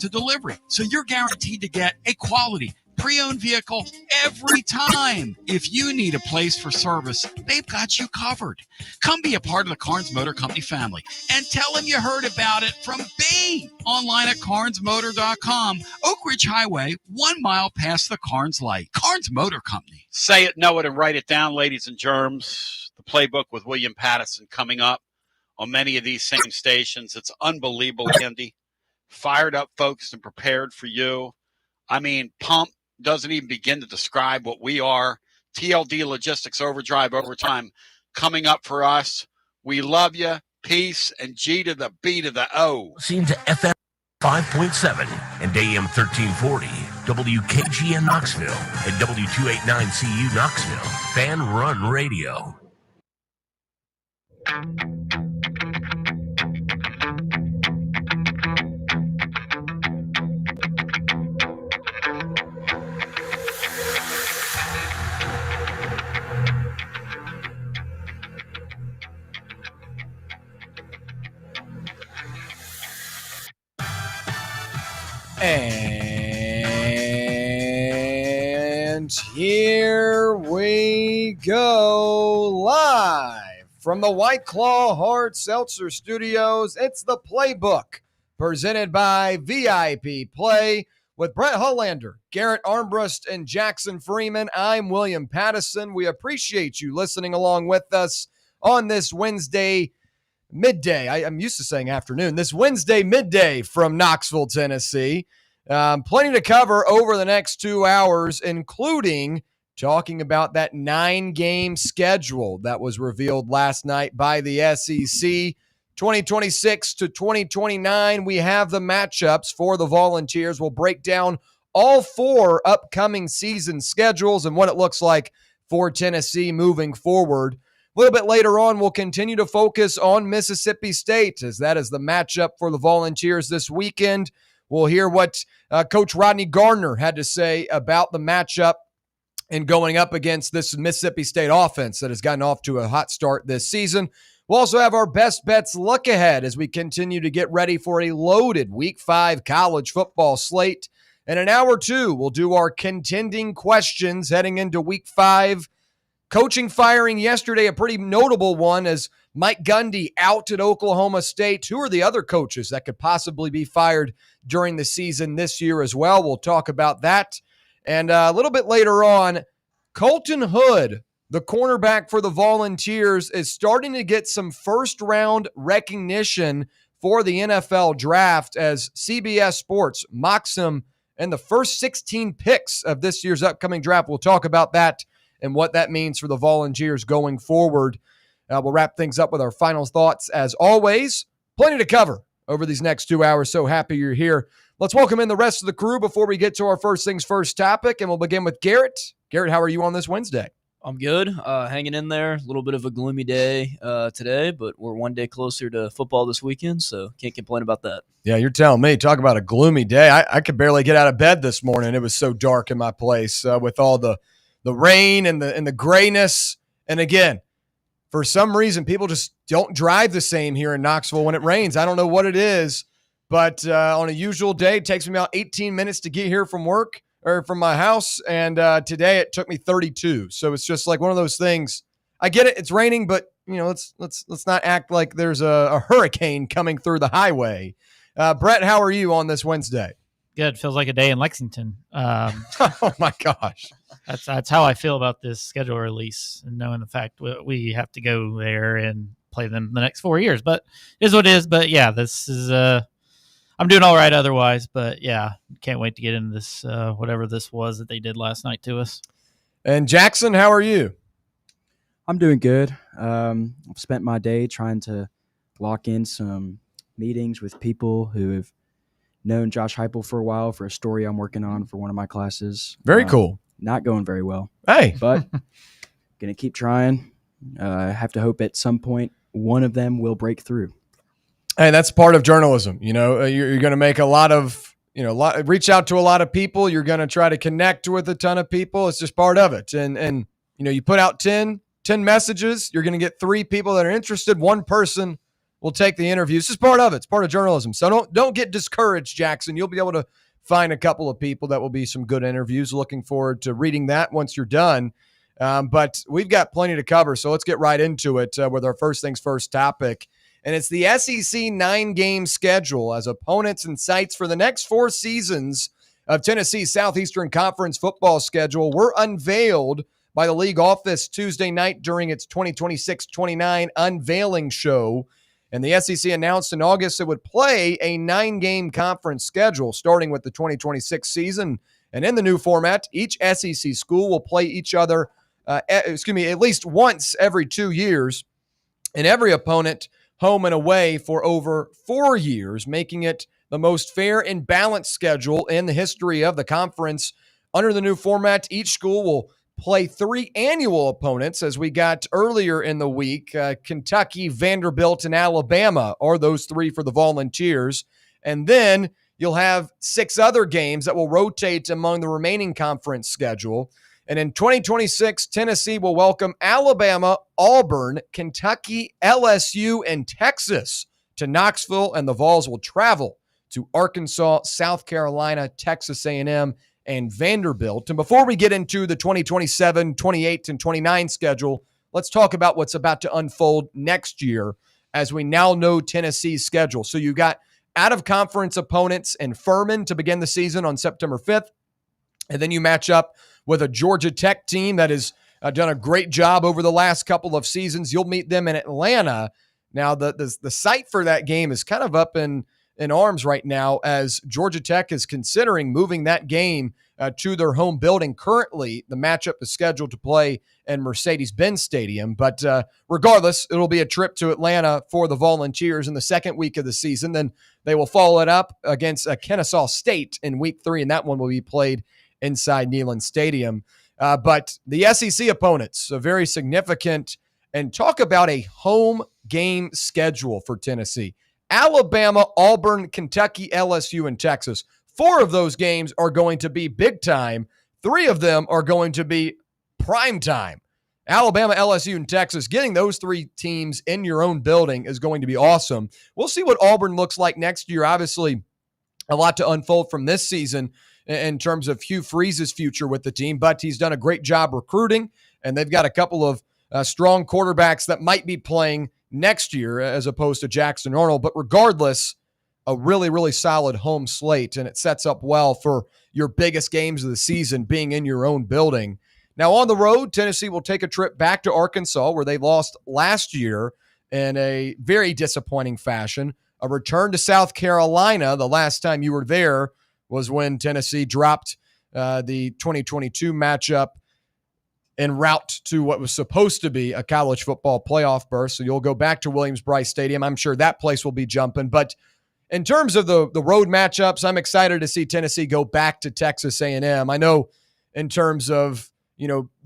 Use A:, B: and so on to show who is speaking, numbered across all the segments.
A: to delivery. So you're guaranteed to get a quality pre-owned vehicle every time. If you need a place for service, they've got you covered. Come be a part of the Carnes Motor Company family and tell them you heard about it from B. Online at carnesmotor.com. Oak Ridge Highway, 1 mile past the Carnes light. Carnes Motor Company.
B: Say it, know it, and write it down, ladies and germs. The Playbook with William Pattison coming up on many of these same stations. It's unbelievable, Andy. Fired up, focused, and prepared for you. I mean, pumped. Doesn't even begin to describe what we are. TLD Logistics Overdrive Overtime coming up for us. We love you. Peace and G to the B to the O.
C: Listening to FM 5.7 and AM 1340, WKGN Knoxville and W289CU Knoxville. Fan Run Radio.
D: And here we go live from the White Claw Hard Seltzer Studios. It's the Playbook presented by VIP Play with Brett Hullander, Garrett Armbrust, and Jackson Freeman. I'm William Pattison. We appreciate you listening along with us on this Wednesday midday. I'm used to saying afternoon. This Wednesday midday from Knoxville, Tennessee. Plenty to cover over the next 2 hours, including talking about that 9-game schedule that was revealed last night by the SEC. 2026 to 2029, we have the matchups for the Volunteers. We'll break down all 4 upcoming season schedules and what it looks like for Tennessee moving forward. A little bit later on, we'll continue to focus on Mississippi State, as that is the matchup for the Volunteers this weekend. We'll hear what Coach Rodney Gardner had to say about the matchup and going up against this Mississippi State offense that has gotten off to a hot start this season. We'll also have our best bets look ahead as we continue to get ready for a loaded Week 5 college football slate. In an hour or two, we'll do our contending questions heading into Week 5. Coaching firing yesterday, a pretty notable one, as Mike Gundy out at Oklahoma State. Who are the other coaches that could possibly be fired during the season this year as well? We'll talk about that. And a little bit later on, Colton Hood, the cornerback for the Volunteers, is starting to get some first-round recognition for the NFL draft as CBS Sports mocks him in the first 16 picks of this year's upcoming draft. We'll talk about that and what that means for the Volunteers going forward. We'll wrap things up with our final thoughts. As always, plenty to cover over these next 2 hours. So happy you're here. Let's welcome in the rest of the crew before we get to our first things first topic, and we'll begin with Garrett. Garrett, how are you on this Wednesday?
E: I'm good. Hanging in there. A little bit of a gloomy day today, but we're one day closer to football this weekend, so can't complain about that.
D: Yeah, you're telling me. Talk about a gloomy day. I could barely get out of bed this morning. It was so dark in my place with all the rain and the grayness. And again, for some reason, people just don't drive the same here in Knoxville when it rains. I don't know what it is, but on a usual day, it takes me about 18 minutes to get here from work or from my house. And today it took me 32. So it's just like one of those things. I get it. It's raining, but let's not act like there's a hurricane coming through the highway. Brett, how are you on this Wednesday?
F: Good. Feels like a day in Lexington.
D: Oh my gosh.
F: That's how I feel about this schedule release, and knowing the fact we have to go there and play them the next 4 years. But it is what it is. But yeah, this is I'm doing all right otherwise. But yeah, can't wait to get into this whatever this was that they did last night to us.
D: And Jackson, how are you?
G: I'm doing good. I've spent my day trying to lock in some meetings with people who have known Josh Heupel for a while for a story I'm working on for one of my classes.
D: Very cool.
G: Not going very well.
D: Hey.
G: But going to keep trying. I have to hope at some point one of them will break through.
D: Hey, that's part of journalism. You're going to make a lot of, reach out to a lot of people. You're going to try to connect with a ton of people. It's just part of it. And you put out 10 messages. You're going to get 3 people that are interested. One person we'll take the interviews. It's part of it. It's part of journalism. So don't get discouraged, Jackson. You'll be able to find a couple of people that will be some good interviews. Looking forward to reading that once you're done. But we've got plenty to cover, so let's get right into it with our first things first topic. And it's the SEC 9-game schedule as opponents and sites for the next 4 seasons of Tennessee's Southeastern Conference football schedule were unveiled by the league office Tuesday night during its 2026-29 unveiling show. And the SEC announced in August it would play a 9-game conference schedule starting with the 2026 season. And in the new format, each SEC school will play each other, at least once every 2 years, and every opponent home and away for over 4 years, making it the most fair and balanced schedule in the history of the conference. Under the new format, each school will play 3 annual opponents, as we got earlier in the week. Kentucky, Vanderbilt, and Alabama are those 3 for the Volunteers. And then you'll have 6 other games that will rotate among the remaining conference schedule. And in 2026, Tennessee will welcome Alabama, Auburn, Kentucky, LSU, and Texas to Knoxville, and the Vols will travel to Arkansas, South Carolina, Texas A&M, and Vanderbilt. And before we get into the 2027, 28, and 29 schedule, let's talk about what's about to unfold next year as we now know Tennessee's schedule. So you got out-of-conference opponents in Furman to begin the season on September 5th, and then you match up with a Georgia Tech team that has done a great job over the last couple of seasons. You'll meet them in Atlanta. Now, the site for that game is kind of up in arms right now, as Georgia Tech is considering moving that game to their home building. Currently, the matchup is scheduled to play in Mercedes-Benz Stadium. But regardless, it'll be a trip to Atlanta for the Volunteers in the second week of the season. Then they will follow it up against Kennesaw State in week 3, and that one will be played inside Neyland Stadium. But the SEC opponents are very significant. And talk about a home game schedule for Tennessee. Alabama, Auburn, Kentucky, LSU, and Texas. 4 of those games are going to be big time. 3 of them are going to be prime time. Alabama, LSU, and Texas, getting those 3 teams in your own building is going to be awesome. We'll see what Auburn looks like next year. Obviously, a lot to unfold from this season in terms of Hugh Freeze's future with the team, but he's done a great job recruiting, and they've got a couple of strong quarterbacks that might be playing next year as opposed to Jackson Arnold. But regardless, a really, really solid home slate, and it sets up well for your biggest games of the season being in your own building. Now, on the road, Tennessee will take a trip back to Arkansas, where they lost last year in a very disappointing fashion. A return to South Carolina. The last time you were there was when Tennessee dropped the 2022 matchup en route to what was supposed to be a college football playoff berth. So you'll go back to Williams-Brice Stadium. I'm sure that place will be jumping. But in terms of the road matchups, I'm excited to see Tennessee go back to Texas A&M. I know in terms of,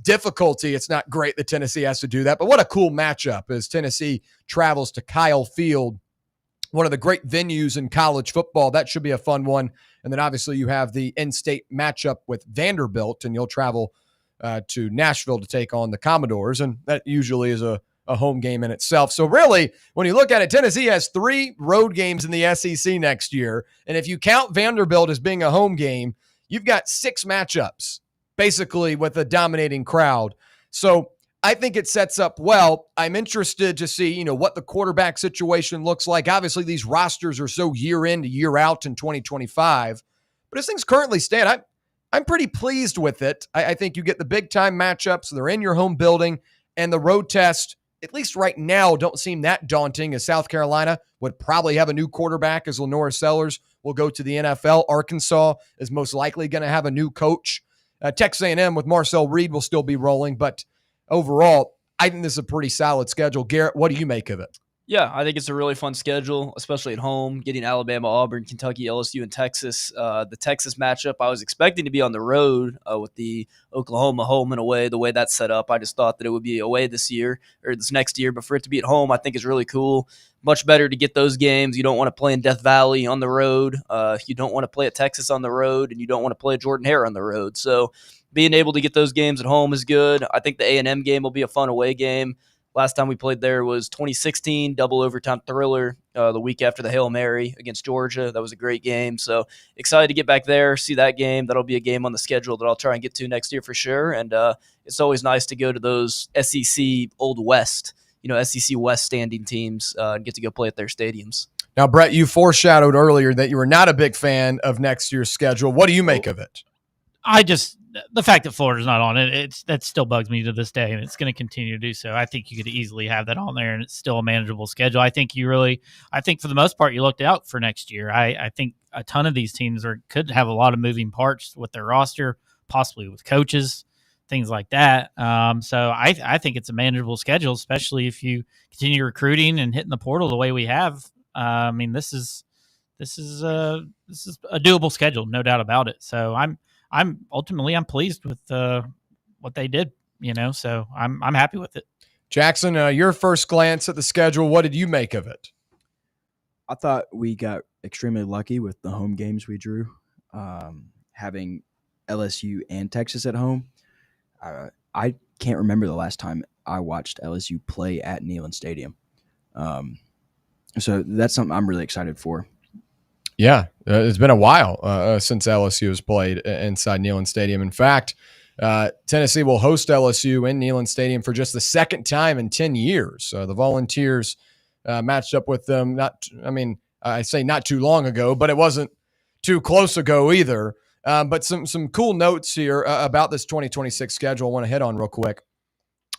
D: difficulty, it's not great that Tennessee has to do that. But what a cool matchup as Tennessee travels to Kyle Field, one of the great venues in college football. That should be a fun one. And then obviously you have the in-state matchup with Vanderbilt, and you'll travel to Nashville to take on the Commodores, and that usually is a home game in itself. So really, when you look at it, Tennessee has 3 road games in the SEC next year, and if you count Vanderbilt as being a home game, you've got 6 matchups, basically with a dominating crowd. So I think it sets up well. I'm interested to see, what the quarterback situation looks like. Obviously, these rosters are so year in to year out in 2025, but as things currently stand, I'm pretty pleased with it. I think you get the big-time matchups. They're in your home building, and the road test, at least right now, don't seem that daunting, as South Carolina would probably have a new quarterback as Lenora Sellers will go to the NFL. Arkansas is most likely going to have a new coach. Texas A&M with Marcel Reed will still be rolling, but overall, I think this is a pretty solid schedule. Garrett, what do you make of it?
E: Yeah, I think it's a really fun schedule, especially at home, getting Alabama, Auburn, Kentucky, LSU, and Texas. The Texas matchup, I was expecting to be on the road with the Oklahoma home and away, the way that's set up. I just thought that it would be away this year or this next year, but for it to be at home, I think is really cool. Much better to get those games. You don't want to play in Death Valley on the road. You don't want to play at Texas on the road, and you don't want to play at Jordan-Hare on the road. So being able to get those games at home is good. I think the A&M game will be a fun away game. Last time we played there was 2016, double overtime thriller, the week after the Hail Mary against Georgia. That was a great game. So excited to get back there, see that game. That'll be a game on the schedule that I'll try and get to next year for sure. And it's always nice to go to those SEC Old West, SEC West standing teams and get to go play at their stadiums.
D: Now, Brett, you foreshadowed earlier that you were not a big fan of next year's schedule. What do you make of it?
F: The fact that Florida's not on it, that still bugs me to this day, and it's going to continue to do so. I think you could easily have that on there, and it's still a manageable schedule. I think for the most part, you looked out for next year. I think a ton of these teams could have a lot of moving parts with their roster, possibly with coaches, things like that. So I think it's a manageable schedule, especially if you continue recruiting and hitting the portal the way we have. This is a doable schedule, no doubt about it. So I'm pleased with what they did, so I'm happy with it.
D: Jackson, your first glance at the schedule, what did you make of it?
G: I thought we got extremely lucky with the home games we drew, having LSU and Texas at home. I can't remember the last time I watched LSU play at Neyland Stadium. So that's something I'm really excited for.
D: Yeah, it's been a while since LSU has played inside Neyland Stadium. In fact, Tennessee will host LSU in Neyland Stadium for just the second time in 10 years. The Volunteers matched up with them. I say not too long ago, but it wasn't too close ago either. But some cool notes here about this 2026 schedule I want to hit on real quick.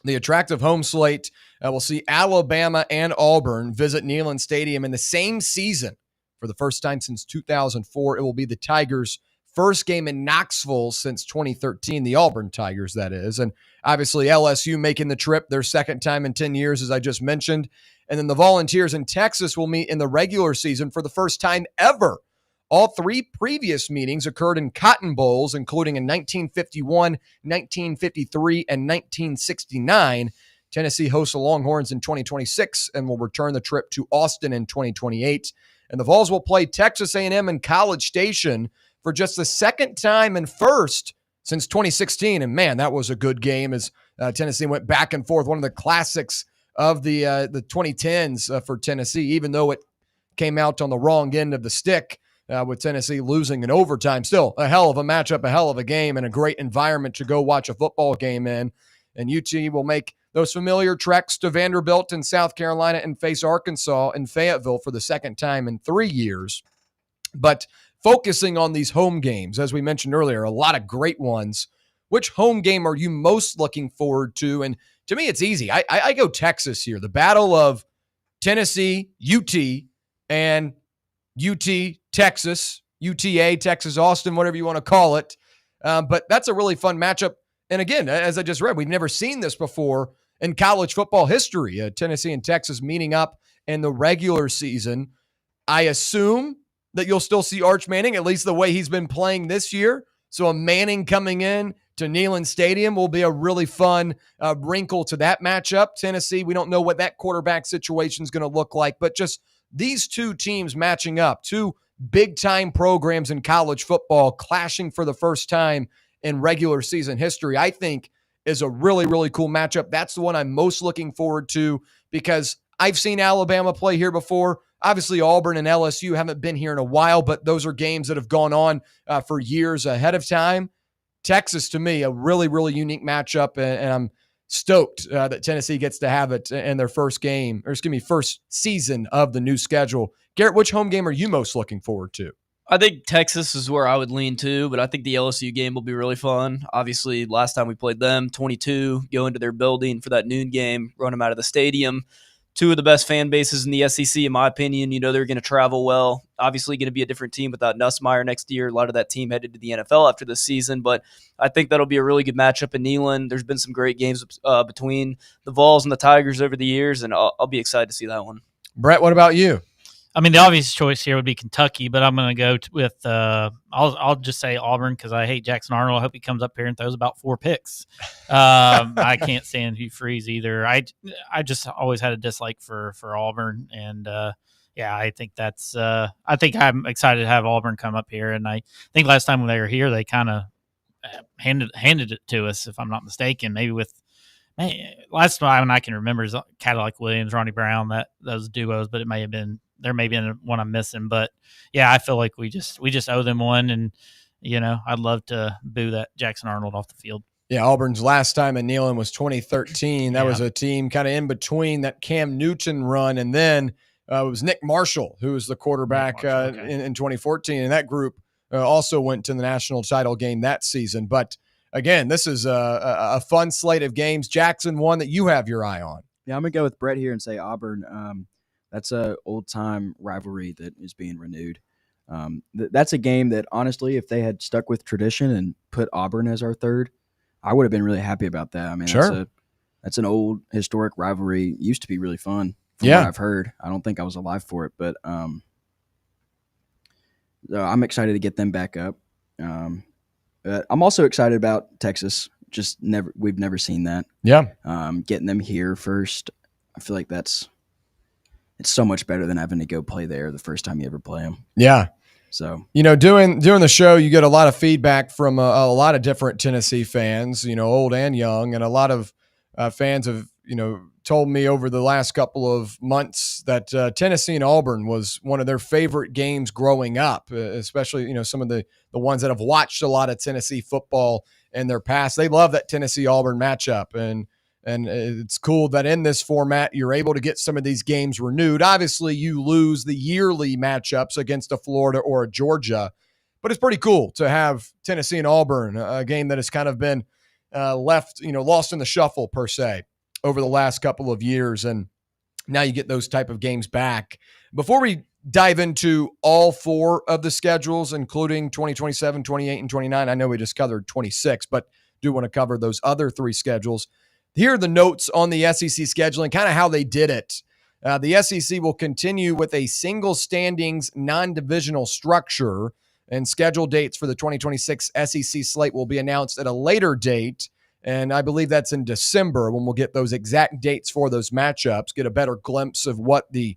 D: The attractive home slate will see Alabama and Auburn visit Neyland Stadium in the same season. For the first time since 2004, it will be the Tigers' first game in Knoxville since 2013, the Auburn Tigers, that is. And obviously LSU making the trip their second time in 10 years, as I just mentioned. And then the Volunteers in Texas will meet in the regular season for the first time ever. All three previous meetings occurred in Cotton Bowls, including in 1951, 1953, and 1969. Tennessee hosts the Longhorns in 2026 and will return the trip to Austin in 2028. And the Vols will play Texas A&M in College Station for just the second time and first since 2016. And man, that was a good game as Tennessee went back and forth. One of the classics of the 2010s for Tennessee, even though it came out on the wrong end of the stick with Tennessee losing in overtime. Still a hell of a matchup, a hell of a game, and a great environment to go watch a football game in. And UT will make those familiar treks to Vanderbilt in South Carolina and face Arkansas in Fayetteville for the second time in 3 years. But focusing on these home games, as we mentioned earlier, a lot of great ones. Which home game are you most looking forward to? And to me, it's easy. I go Texas here. The battle of Tennessee, UT, and UT, Texas, UTA, Texas, Austin, whatever you want to call it. But that's a really fun matchup. And again, as I just read, we've never seen this before in college football history. Tennessee and Texas meeting up in the regular season. I assume that you'll still see Arch Manning, at least the way he's been playing this year. So a Manning coming in to Neyland Stadium will be a really fun wrinkle to that matchup. Tennessee, we don't know what that quarterback situation is going to look like, but just these two teams matching up, two big-time programs in college football clashing for the first time in regular season history, I think is a really, really cool matchup. That's the one I'm most looking forward to because I've seen Alabama play here before. Obviously, Auburn and LSU haven't been here in a while, but those are games that have gone on for years ahead of time. Texas, to me, a really, really unique matchup, and I'm stoked that Tennessee gets to have it in their first season of the new schedule. Garrett, which home game are you most looking forward to?
E: I think Texas is where I would lean to, but I think the LSU game will be really fun. Obviously, last time we played them, 22, go into their building for that noon game, run them out of the stadium. Two of the best fan bases in the SEC, in my opinion. They're going to travel well. Obviously, going to be a different team without Nussmeier next year. A lot of that team headed to the NFL after this season, but I think that'll be a really good matchup in Neyland. There's been some great games between the Vols and the Tigers over the years, and I'll be excited to see that one.
D: Brett, what about you?
F: The obvious choice here would be Kentucky, but I'm going to go with I'll just say Auburn because I hate Jackson Arnold. I hope he comes up here and throws about 4 picks. I can't stand Hugh Freeze either. I just always had a dislike for Auburn, and I think that's I think I'm excited to have Auburn come up here, and I think last time when they were here, they kind of handed it to us, if I'm not mistaken. Maybe Man, last time I can remember is Cadillac Williams, Ronnie Brown, those duos, but there may be one I'm missing. But yeah, I feel like we just owe them one, and I'd love to boo that Jackson Arnold off the field.
D: Yeah, Auburn's last time in Neyland was 2013. That was a team kind of in between that Cam Newton run, and then it was Nick Marshall, who was the quarterback in 2014, and that group also went to the national title game that season. But again, this is a fun slate of games. Jackson, one that you have your eye on.
G: Yeah, I'm going to go with Brett here and say Auburn. That's a old-time rivalry that is being renewed. That's a game that, honestly, if they had stuck with tradition and put Auburn as our third, I would have been really happy about that. I mean,
D: sure.
G: That's an old historic rivalry. It used to be really fun from what I've heard. I don't think I was alive for it, but I'm excited to get them back up. But I'm also excited about Texas. We've never seen that.
D: Yeah.
G: Getting them here first, I feel like it's so much better than having to go play there the first time you ever play them.
D: Yeah.
G: So,
D: doing the show, you get a lot of feedback from a lot of different Tennessee fans, old and young, and a lot of fans have, told me over the last couple of months that Tennessee and Auburn was one of their favorite games growing up, especially, some of the ones that have watched a lot of Tennessee football in their past. They love that Tennessee-Auburn matchup, and it's cool that in this format, you're able to get some of these games renewed. Obviously, you lose the yearly matchups against a Florida or a Georgia, but it's pretty cool to have Tennessee and Auburn, a game that has kind of been lost in the shuffle, per se, over the last couple of years. And now you get those type of games back. Before we dive into all four of the schedules, including 2027, 28, and 29, I know we just covered 26, but do want to cover those other three schedules. Here are the notes on the SEC scheduling, kind of how they did it. The SEC will continue with a single standings non-divisional structure, and schedule dates for the 2026 SEC slate will be announced at a later date, and I believe that's in December when we'll get those exact dates for those matchups, get a better glimpse of what the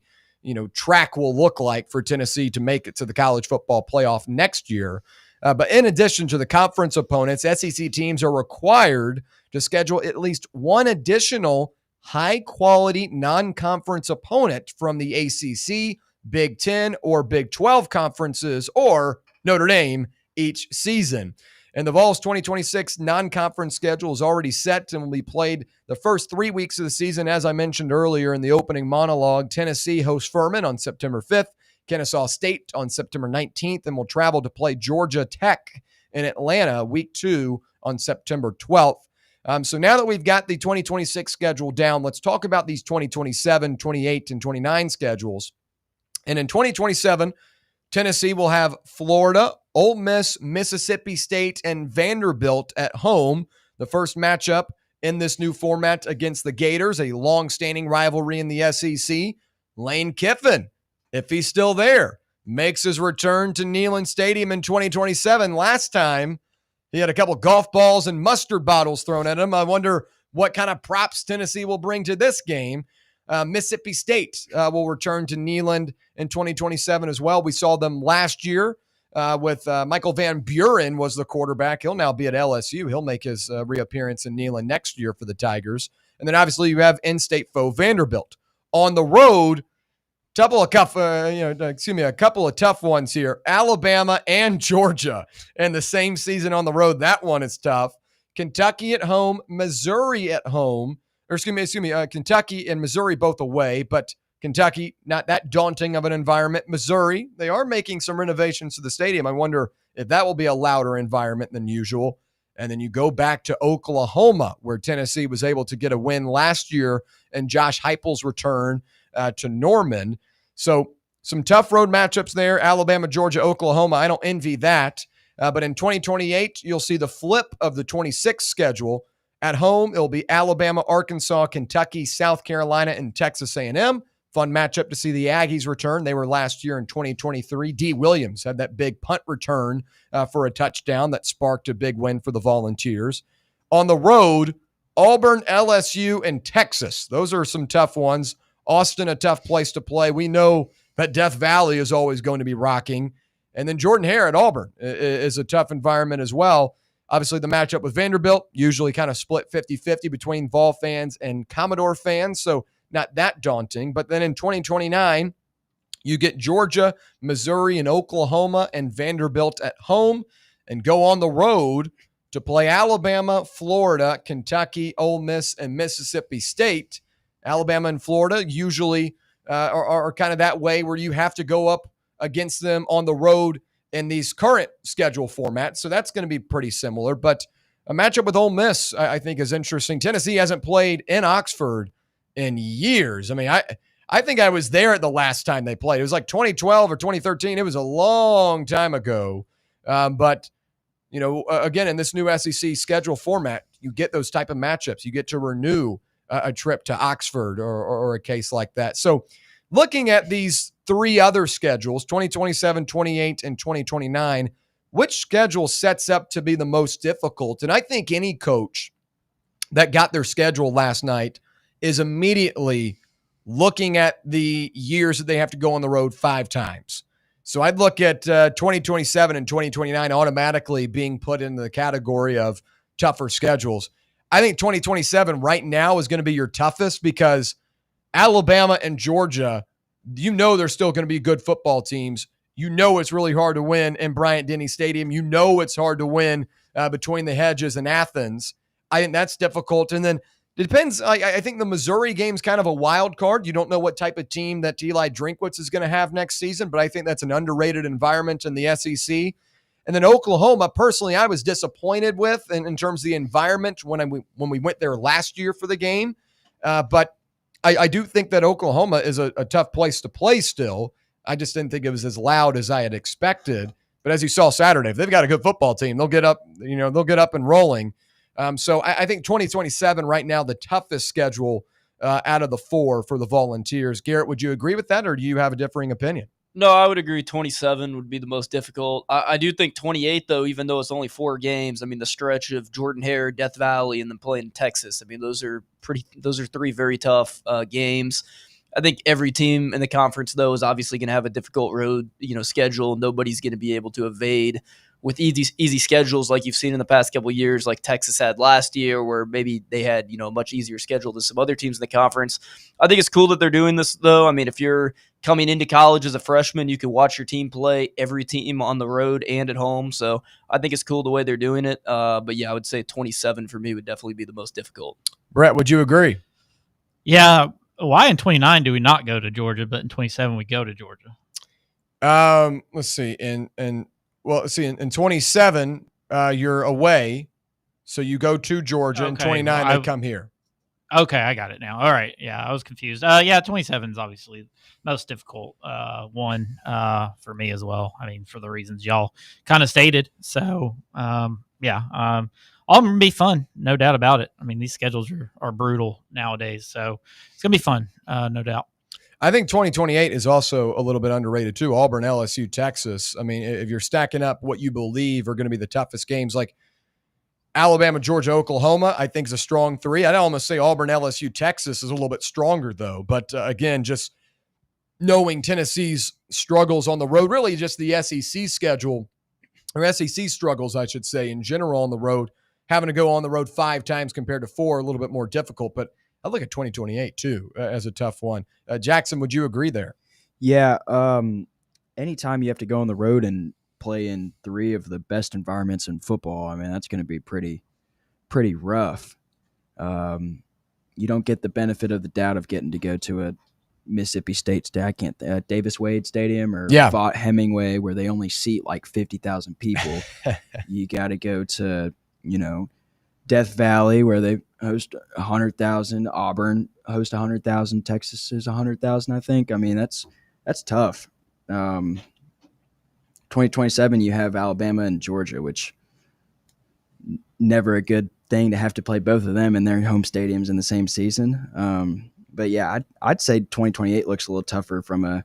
D: track will look like for Tennessee to make it to the college football playoff next year. But in addition to the conference opponents, SEC teams are required to schedule at least one additional high-quality non-conference opponent from the ACC, Big 10, or Big 12 conferences, or Notre Dame each season. And the Vols 2026 non-conference schedule is already set and will be played the first 3 weeks of the season. As I mentioned earlier in the opening monologue, Tennessee hosts Furman on September 5th, Kennesaw State on September 19th, and will travel to play Georgia Tech in Atlanta week 2 on September 12th. So now that we've got the 2026 schedule down, let's talk about these 2027, 28, and 29 schedules. And in 2027, Tennessee will have Florida, Ole Miss, Mississippi State, and Vanderbilt at home. The first matchup in this new format against the Gators, a long-standing rivalry in the SEC. Lane Kiffin, if he's still there, makes his return to Neyland Stadium in 2027. Last time, he had a couple golf balls and mustard bottles thrown at him. I wonder what kind of props Tennessee will bring to this game. Mississippi State will return to Neyland in 2027 as well. We saw them last year with Michael Van Buren was the quarterback. He'll now be at LSU. He'll make his reappearance in Neyland next year for the Tigers. And then obviously you have in-state foe Vanderbilt. On the road, a couple of tough ones here. Alabama and Georgia in the same season on the road. That one is tough. Kentucky at home, Missouri at home. Kentucky and Missouri both away, but Kentucky, not that daunting of an environment. Missouri, they are making some renovations to the stadium. I wonder if that will be a louder environment than usual. And then you go back to Oklahoma, where Tennessee was able to get a win last year, and Josh Heupel's return to Norman. So some tough road matchups there. Alabama, Georgia, Oklahoma. I don't envy that. But in 2028, you'll see the flip of the 26 schedule. At home, it'll be Alabama, Arkansas, Kentucky, South Carolina, and Texas A&M. Fun matchup to see the Aggies return. They were last year in 2023. D. Williams had that big punt return for a touchdown that sparked a big win for the Volunteers. On the road, Auburn, LSU, and Texas. Those are some tough ones. Austin, a tough place to play. We know that Death Valley is always going to be rocking. And then Jordan-Hare at Auburn is a tough environment as well. Obviously, the matchup with Vanderbilt, usually kind of split 50-50 between Vol fans and Commodore fans, so not that daunting. But then in 2029, you get Georgia, Missouri, and Oklahoma and Vanderbilt at home, and go on the road to play Alabama, Florida, Kentucky, Ole Miss, and Mississippi State. Alabama and Florida usually are kind of that way where you have to go up against them on the road in these current schedule formats. So that's going to be pretty similar. But a matchup with Ole Miss, I think, is interesting. Tennessee hasn't played in Oxford in years. I mean, I think I was there at the last time they played. It was like 2012 or 2013. It was a long time ago. But, again, in this new SEC schedule format, you get those type of matchups. You get to renew a trip to Oxford or a case like that. So looking at these three other schedules, 2027, 28, and 2029, which schedule sets up to be the most difficult? And I think any coach that got their schedule last night is immediately looking at the years that they have to go on the road 5 times. So I'd look at 2027 and 2029 automatically being put in the category of tougher schedules. I think 2027 right now is going to be your toughest because Alabama and Georgia, they're still going to be good football teams. It's really hard to win in Bryant-Denny Stadium. It's hard to win between the hedges and Athens. I think that's difficult. And then it depends. I think the Missouri game's kind of a wild card. You don't know what type of team that Eli Drinkwitz is going to have next season, but I think that's an underrated environment in the SEC. And then Oklahoma, personally, I was disappointed with in terms of the environment when we went there last year for the game. But I do think that Oklahoma is a tough place to play still. I just didn't think it was as loud as I had expected. But as you saw Saturday, if they've got a good football team, they'll get up and rolling. So I think 2027 right now, the toughest schedule out of the 4 for the Volunteers. Garrett, would you agree with that, or do you have a differing opinion?
E: No, I would agree 27 would be the most difficult. I do think 28, though, even though it's only 4 games, I mean, the stretch of Jordan-Hare, Death Valley, and then playing Texas, I mean, those are 3 very tough games. I think every team in the conference, though, is obviously going to have a difficult road, schedule. Nobody's going to be able to evade with easy schedules like you've seen in the past couple of years, like Texas had last year, where maybe they had, a much easier schedule than some other teams in the conference. I think it's cool that they're doing this, though. I mean, if you're coming into college as a freshman, you can watch your team play every team on the road and at home. So I think it's cool the way they're doing it. But yeah, I would say 27 for me would definitely be the most difficult.
D: Brett, would you agree?
F: Yeah. Why in 29 do we not go to Georgia, but in 27 we go to Georgia?
D: Let's see. In 27, you're away, so you go to Georgia. In 29, they come here.
F: Okay, I got it now. All right. Yeah, I was confused. 27 is obviously most difficult one for me as well. I mean, for the reasons y'all kind of stated. So, all going to be fun, no doubt about it. I mean, these schedules are brutal nowadays, so it's going to be fun, no doubt.
D: I think 2028 is also a little bit underrated too. Auburn, LSU, Texas. I mean, if you're stacking up what you believe are going to be the toughest games, like Alabama, Georgia, Oklahoma, I think is a strong 3. I'd almost say Auburn, LSU, Texas is a little bit stronger though. But again, just knowing Tennessee's struggles on the road, really just the SEC schedule, or SEC struggles, I should say, in general on the road, having to go on the road 5 times compared to 4, a little bit more difficult. But I look at 2028 too as a tough one. Jackson, would you agree there?
G: Yeah. Anytime you have to go on the road and play in 3 of the best environments in football, I mean, that's going to be pretty rough. You don't get the benefit of the doubt of getting to go to a Mississippi State Davis Wade Stadium or Vaught Hemingway, where they only seat like 50,000 people. You got to go to, Death Valley, where they host 100,000. Auburn host 100,000. Texas is 100,000, I think. I mean, that's tough. 2027, you have Alabama and Georgia, which never a good thing to have to play both of them in their home stadiums in the same season. But yeah, I'd say 2028 looks a little tougher from a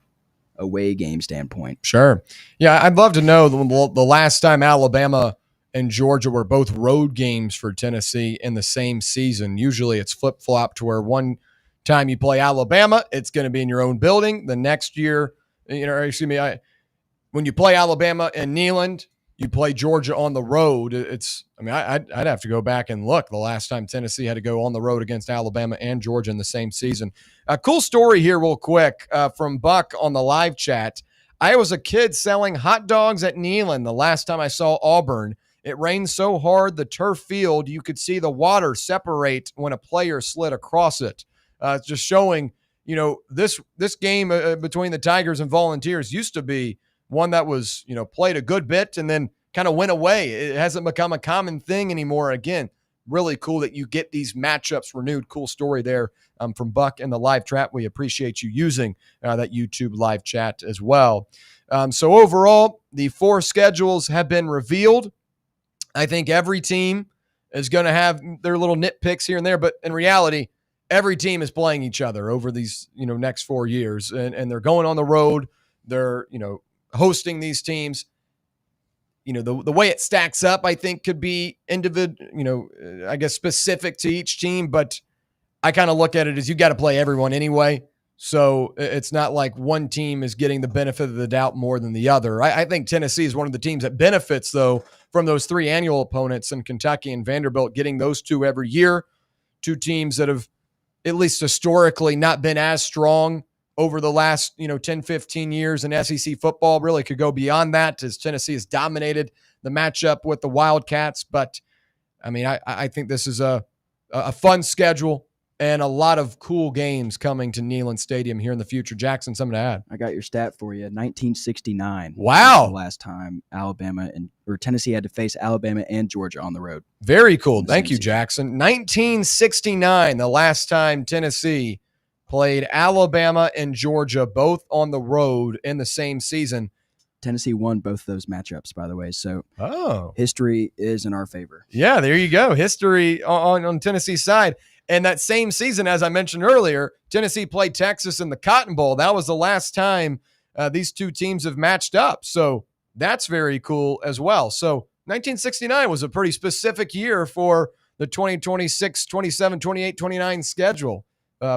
G: away game standpoint.
D: Sure. Yeah, I'd love to know the last time Alabama and Georgia were both road games for Tennessee in the same season. Usually it's flip-flop to where one time you play Alabama, it's going to be in your own building. The next year, when you play Alabama in Neyland, you play Georgia on the road. I'd have to go back and look the last time Tennessee had to go on the road against Alabama and Georgia in the same season. A cool story here real quick from Buck on the live chat. I was a kid selling hot dogs at Neyland the last time I saw Auburn. It rained so hard the turf field, you could see the water separate when a player slid across it. Just showing, this game between the Tigers and Volunteers used to be one that was, played a good bit and then kind of went away. It hasn't become a common thing anymore. Again, really cool that you get these matchups renewed. Cool story there from Buck in the live chat. We appreciate you using that YouTube live chat as well. So overall, the 4 schedules have been revealed. I think every team is going to have their little nitpicks here and there, but in reality, every team is playing each other over these, next 4 years, and they're going on the road. They're, hosting these teams. The way it stacks up, I think, could be I guess specific to each team, but I kind of look at it as you got to play everyone anyway. So it's not like one team is getting the benefit of the doubt more than the other. I think Tennessee is one of the teams that benefits, though, from those 3 annual opponents in Kentucky and Vanderbilt, getting those 2 every year. 2 teams that have, at least historically, not been as strong over the last 10, 15 years in SEC football. Really could go beyond that, as Tennessee has dominated the matchup with the Wildcats. But, I think this is a fun schedule and a lot of cool games coming to Neyland Stadium here in the future. Jackson, something to add?
G: I got your stat for you. 1969.
D: Wow.
G: Was the last time Tennessee had to face Alabama and Georgia on the road.
D: Very cool. Thank you, Jackson. 1969, the last time Tennessee played Alabama and Georgia, both on the road in the same season.
G: Tennessee won both those matchups, by the way. So history is in our favor.
D: Yeah, there you go. History on Tennessee's side. And that same season, as I mentioned earlier, Tennessee played Texas in the Cotton Bowl. That was the last time these 2 teams have matched up. So that's very cool as well. So 1969 was a pretty specific year for the 2026, 27, 28, 29 schedule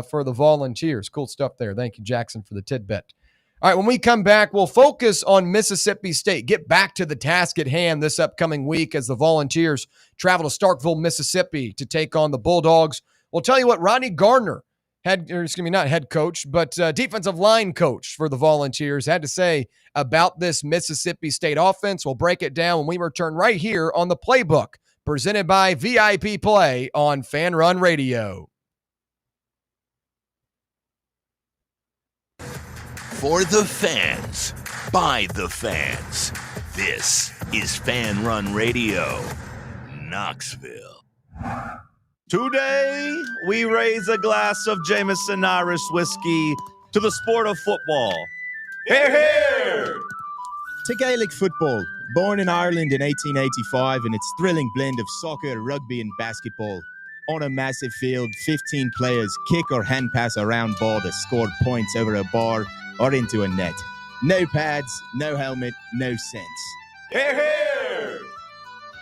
D: for the Volunteers. Cool stuff there. Thank you, Jackson, for the tidbit. All right, when we come back, we'll focus on Mississippi State. Get back to the task at hand this upcoming week as the Volunteers travel to Starkville, Mississippi to take on the Bulldogs. We'll tell you what Rodney Gardner, not head coach, but defensive line coach for the Volunteers, had to say about this Mississippi State offense. We'll break it down when we return right here on the Playbook, presented by VIP Play on Fan Run Radio.
C: For the fans, by the fans, this is Fan Run Radio, Knoxville.
H: Today, we raise a glass of Jameson Irish whiskey to the sport of football. Hear, hear!
I: To Gaelic football, born in Ireland in 1885 in its thrilling blend of soccer, rugby and basketball. On a massive field, 15 players kick or hand pass a round ball that scored points over a bar or into a net. No pads, no helmet, no sense.
H: Hear, hear!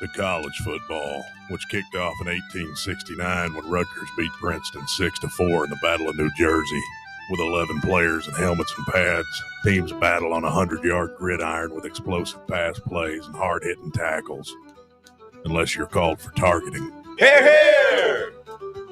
J: To college football, which kicked off in 1869 when Rutgers beat Princeton 6-4 in the Battle of New Jersey. With 11 players in helmets and pads, teams battle on a 100-yard gridiron with explosive pass plays and hard-hitting tackles. Unless you're called for targeting.
H: Hear, hear!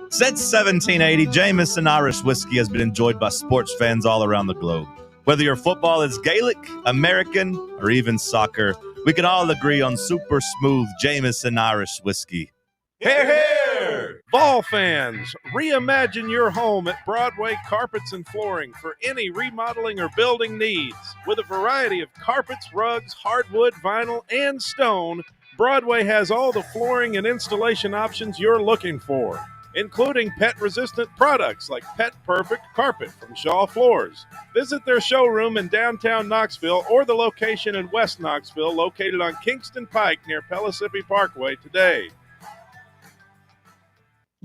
H: Since 1780, Jameson Irish whiskey has been enjoyed by sports fans all around the globe. Whether your football is Gaelic, American, or even soccer, we can all agree on super smooth Jameson Irish whiskey. Hear, hear!
K: Ball fans, reimagine your home at Broadway Carpets and Flooring for any remodeling or building needs. With a variety of carpets, rugs, hardwood, vinyl, and stone, Broadway has all the flooring and installation options you're looking for, including pet-resistant products like Pet Perfect Carpet from Shaw Floors. Visit their showroom in downtown Knoxville or the location in West Knoxville located on Kingston Pike near Pellissippi Parkway today.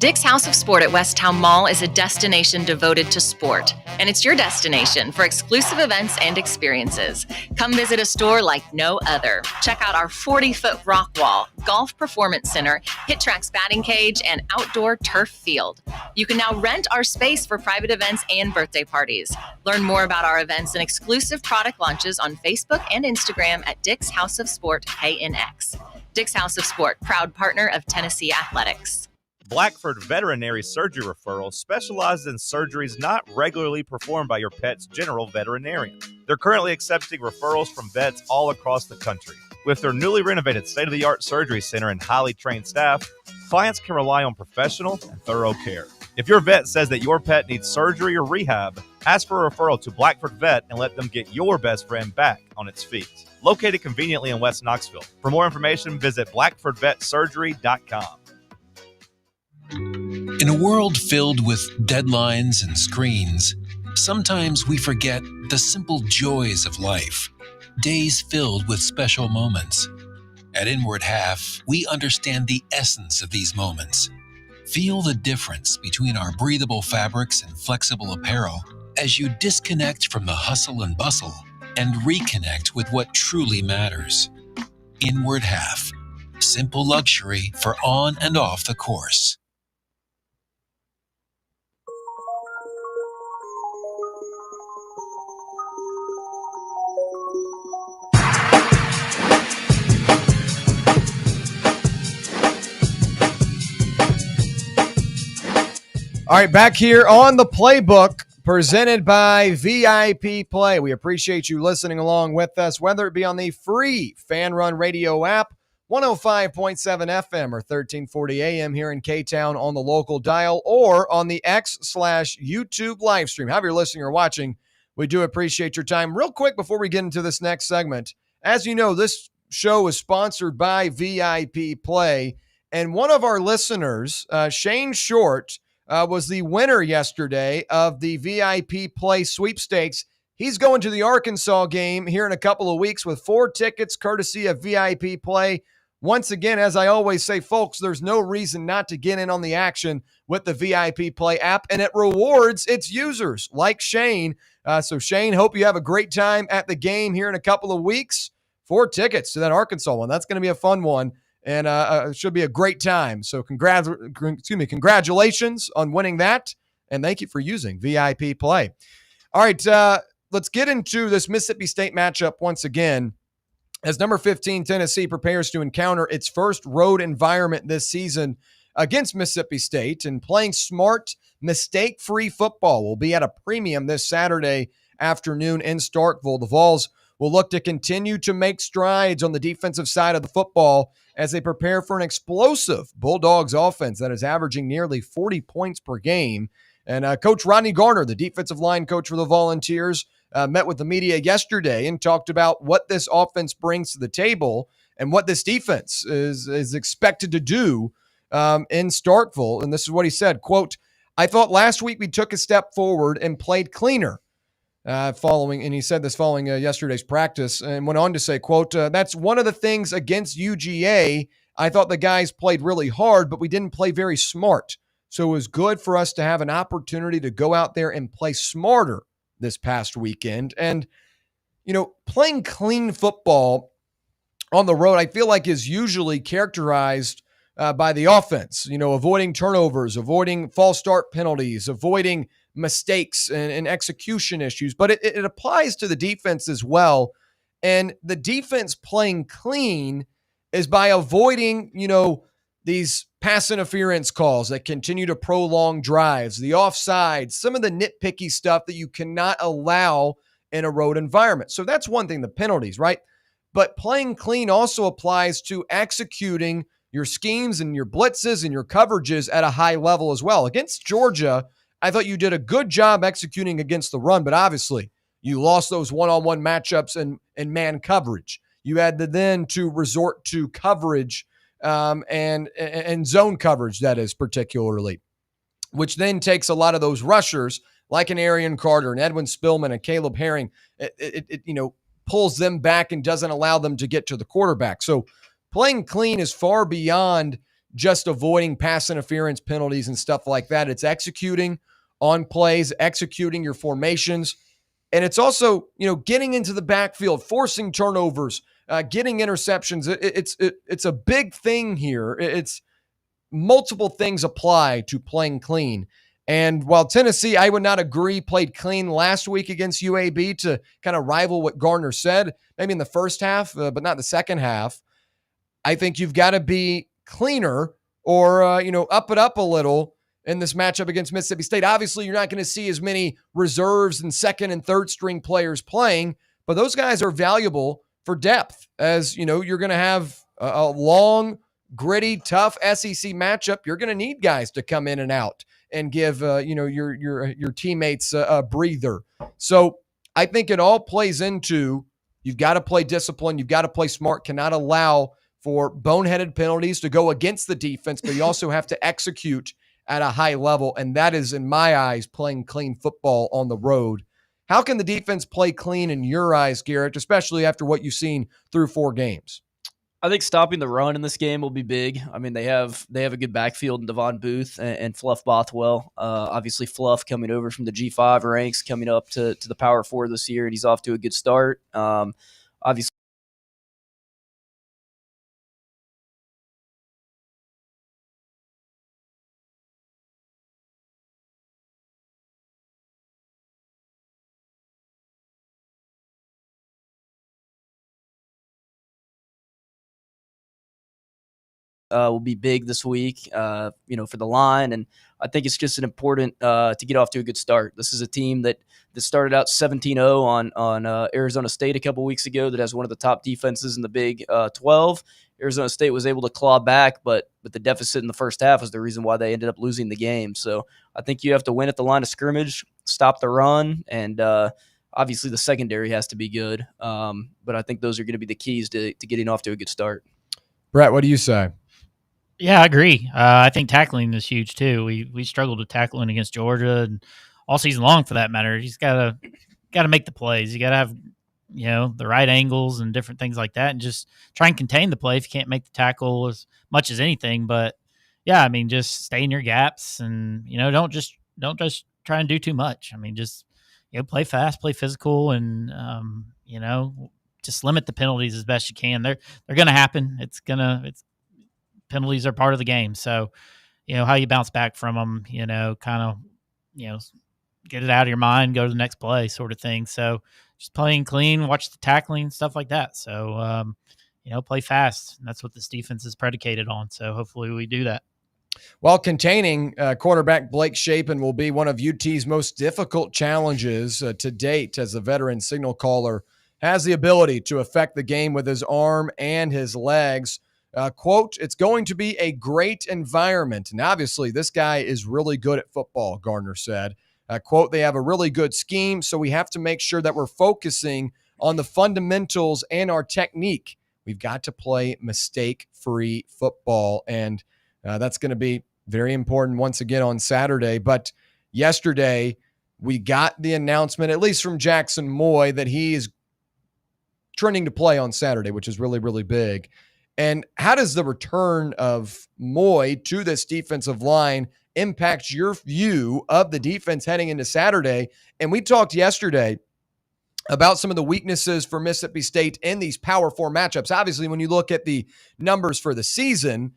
L: Dick's House of Sport at Westtown Mall is a destination devoted to sport, and it's your destination for exclusive events and experiences. Come visit a store like no other. Check out our 40-foot rock wall, golf performance center, Hit Tracks batting cage, and outdoor turf field. You can now rent our space for private events and birthday parties. Learn more about our events and exclusive product launches on Facebook and Instagram at Dick's House of Sport KNX. Dick's House of Sport, proud partner of Tennessee Athletics.
H: Blackford Veterinary Surgery Referral specializes in surgeries not regularly performed by your pet's general veterinarian. They're currently accepting referrals from vets all across the country. With their newly renovated state-of-the-art surgery center and highly trained staff, clients can rely on professional and thorough care. If your vet says that your pet needs surgery or rehab, ask for a referral to Blackford Vet and let them get your best friend back on its feet. Located conveniently in West Knoxville. For more information, visit blackfordvetsurgery.com.
M: In a world filled with deadlines and screens, sometimes we forget the simple joys of life, days filled with special moments. At Inward Half, we understand the essence of these moments. Feel the difference between our breathable fabrics and flexible apparel as you disconnect from the hustle and bustle and reconnect with what truly matters. Inward Half, simple luxury for on and off the course.
D: All right, back here on the Playbook, presented by VIP Play. We appreciate you listening along with us, whether it be on the free Fan Run Radio app, 105.7 FM or 1340 AM here in K-Town on the local dial, or on the X/YouTube live stream. However you're listening or watching, we do appreciate your time. Real quick before we get into this next segment, as you know, this show is sponsored by VIP Play, and one of our listeners, Shane Short, was the winner yesterday of the VIP Play sweepstakes. He's going to the Arkansas game here in a couple of weeks with 4 tickets courtesy of VIP Play. Once again, as I always say, folks, there's no reason not to get in on the action with the VIP Play app, and it rewards its users like Shane. So Shane, hope you have a great time at the game here in a couple of weeks. 4 tickets to that Arkansas one. That's going to be a fun one. And it should be a great time. So congratulations on winning that. And thank you for using VIP Play. All right, let's get into this Mississippi State matchup once again. As number 15, Tennessee prepares to encounter its first road environment this season against Mississippi State. And playing smart, mistake-free football will be at a premium this Saturday afternoon in Starkville. The Vols will look to continue to make strides on the defensive side of the football as they prepare for an explosive Bulldogs offense that is averaging nearly 40 points per game. And Coach Rodney Garner, the defensive line coach for the Volunteers, met with the media yesterday and talked about what this offense brings to the table and what this defense is expected to do in Starkville. And this is what he said, quote, "I thought last week we took a step forward and played cleaner." He said this following yesterday's practice, and went on to say, quote, "That's one of the things against UGA. I thought the guys played really hard, but we didn't play very smart. So it was good for us to have an opportunity to go out there and play smarter this past weekend." And, you know, playing clean football on the road, I feel like is usually characterized by the offense, you know, avoiding turnovers, avoiding false start penalties, avoiding mistakes and execution issues, but it applies to the defense as well. And the defense playing clean is by avoiding, you know, these pass interference calls that continue to prolong drives, the offsides, some of the nitpicky stuff that you cannot allow in a road environment. So that's one thing, the penalties, right? But playing clean also applies to executing your schemes and your blitzes and your coverages at a high level as well. Against Georgia, I thought you did a good job executing against the run, but obviously you lost those one-on-one matchups and man coverage. You had to resort to coverage and zone coverage, that is particularly, which then takes a lot of those rushers like an Arian Carter and Edwin Spillman and Caleb Herring. It pulls them back and doesn't allow them to get to the quarterback. So playing clean is far beyond just avoiding pass interference penalties and stuff like that. It's executing on plays, executing your formations. And it's also, getting into the backfield, forcing turnovers, getting interceptions. It's a big thing here. It's multiple things apply to playing clean. And while Tennessee, I would not agree, played clean last week against UAB to kind of rival what Gardner said, maybe in the first half, but not the second half, I think you've got to be cleaner or, up it up a little in this matchup against Mississippi State. Obviously, you're not going to see as many reserves and second and third string players playing, but those guys are valuable for depth as, you're going to have a long, gritty, tough SEC matchup. You're going to need guys to come in and out and give, your teammates a breather. So I think it all plays into you've got to play discipline. You've got to play smart, cannot allow for boneheaded penalties to go against the defense, but you also have to execute at a high level, and that is, in my eyes, playing clean football on the road. How can the defense play clean in your eyes, Garrett, especially after what you've seen through 4 games?
E: I think stopping the run in this game will be big. I mean, they have a good backfield in Devon Booth and Fluff Bothwell. Obviously, Fluff coming over from the G5 ranks, coming up to the Power 4 this year, and he's off to a good start. Obviously, will be big this week, for the line. And I think it's just an important to get off to a good start. This is a team that started out 17-0 on Arizona State a couple weeks ago that has one of the top defenses in the Big 12. Arizona State was able to claw back, but the deficit in the first half was the reason why they ended up losing the game. So I think you have to win at the line of scrimmage, stop the run, and obviously the secondary has to be good. But I think those are going to be the keys to getting off to a good start.
D: Brett, what do you say?
F: Yeah, I agree. I think tackling is huge too. We struggled with tackling against Georgia and all season long, for that matter. You just gotta make the plays. You gotta have the right angles and different things like that, and just try and contain the play if you can't make the tackle as much as anything. But yeah, I mean, just stay in your gaps and don't just try and do too much. I mean, just play fast, play physical, and just limit the penalties as best you can. They're gonna happen. Penalties are part of the game. So, how you bounce back from them, get it out of your mind, go to the next play sort of thing. So just playing clean, watch the tackling, stuff like that. So, play fast. And that's what this defense is predicated on. So hopefully we do that.
D: While containing quarterback Blake Shapen will be one of UT's most difficult challenges to date, as a veteran signal caller has the ability to affect the game with his arm and his legs. Quote, "It's going to be a great environment." And obviously, this guy is really good at football, Gardner said. Quote, "They have a really good scheme, so we have to make sure that we're focusing on the fundamentals and our technique. We've got to play mistake-free football." And that's going to be very important once again on Saturday. But yesterday, we got the announcement, at least from Jackson Moy, that he is trending to play on Saturday, which is really, really big. And how does the return of Moy to this defensive line impact your view of the defense heading into Saturday? And we talked yesterday about some of the weaknesses for Mississippi State in these Power 4 matchups. Obviously, when you look at the numbers for the season,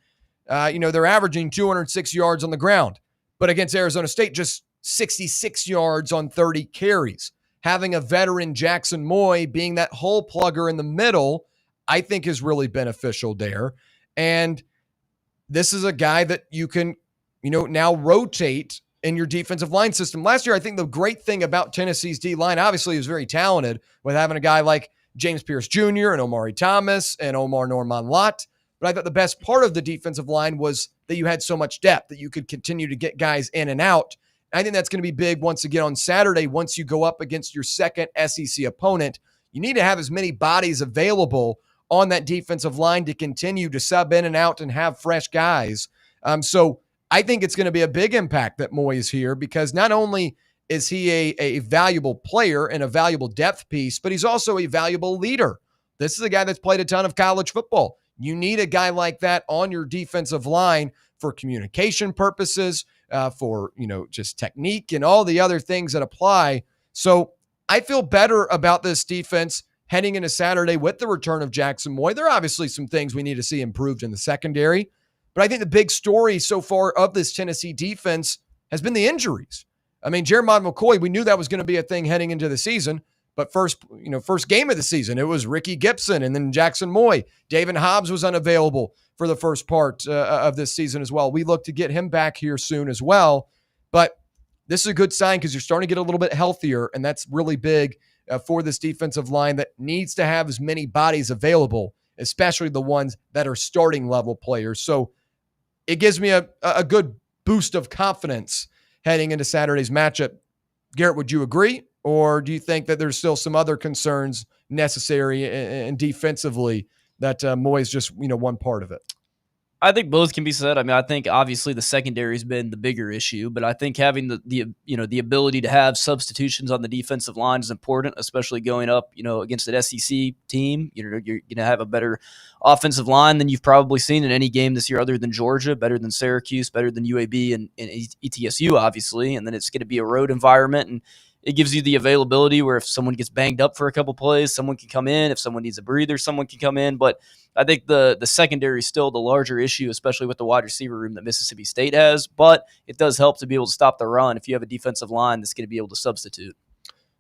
D: they're averaging 206 yards on the ground. But against Arizona State, just 66 yards on 30 carries. Having a veteran Jackson Moy being that hole plugger in the middle, I think is really beneficial there. And this is a guy that you can, now rotate in your defensive line system. Last year, I think the great thing about Tennessee's D-line, obviously, is very talented with having a guy like James Pierce Jr. and Omari Thomas and Omar Norman Lott. But I thought the best part of the defensive line was that you had so much depth that you could continue to get guys in and out. And I think that's going to be big once again on Saturday. Once you go up against your second SEC opponent, you need to have as many bodies available on that defensive line to continue to sub in and out and have fresh guys. So I think it's going to be a big impact that Moy is here, because not only is he a valuable player and a valuable depth piece, but he's also a valuable leader. This is a guy that's played a ton of college football. You need a guy like that on your defensive line for communication purposes, for, just technique and all the other things that apply. So I feel better about this defense heading into Saturday with the return of Jackson Moy. There are obviously some things we need to see improved in the secondary, but I think the big story so far of this Tennessee defense has been the injuries. I mean, Jeremiah McCoy, we knew that was going to be a thing heading into the season, but first game of the season, it was Ricky Gibson and then Jackson Moy. David Hobbs was unavailable for the first part of this season as well. We look to get him back here soon as well, but this is a good sign because you're starting to get a little bit healthier, and that's really big for this defensive line that needs to have as many bodies available, especially the ones that are starting level players. So it gives me a good boost of confidence heading into Saturday's matchup. Garrett, would you agree? Or do you think that there's still some other concerns necessary and defensively that Moy's just, one part of it?
E: I think both can be said. I mean, I think obviously the secondary has been the bigger issue, but I think having the ability to have substitutions on the defensive line is important, especially going up, against an SEC team. You're going to have a better offensive line than you've probably seen in any game this year other than Georgia, better than Syracuse, better than UAB and ETSU, obviously. And then it's going to be a road environment, and it gives you the availability where if someone gets banged up for a couple plays, someone can come in. If someone needs a breather, someone can come in. But I think the secondary is still the larger issue, especially with the wide receiver room that Mississippi State has. But it does help to be able to stop the run if you have a defensive line that's going to be able to substitute.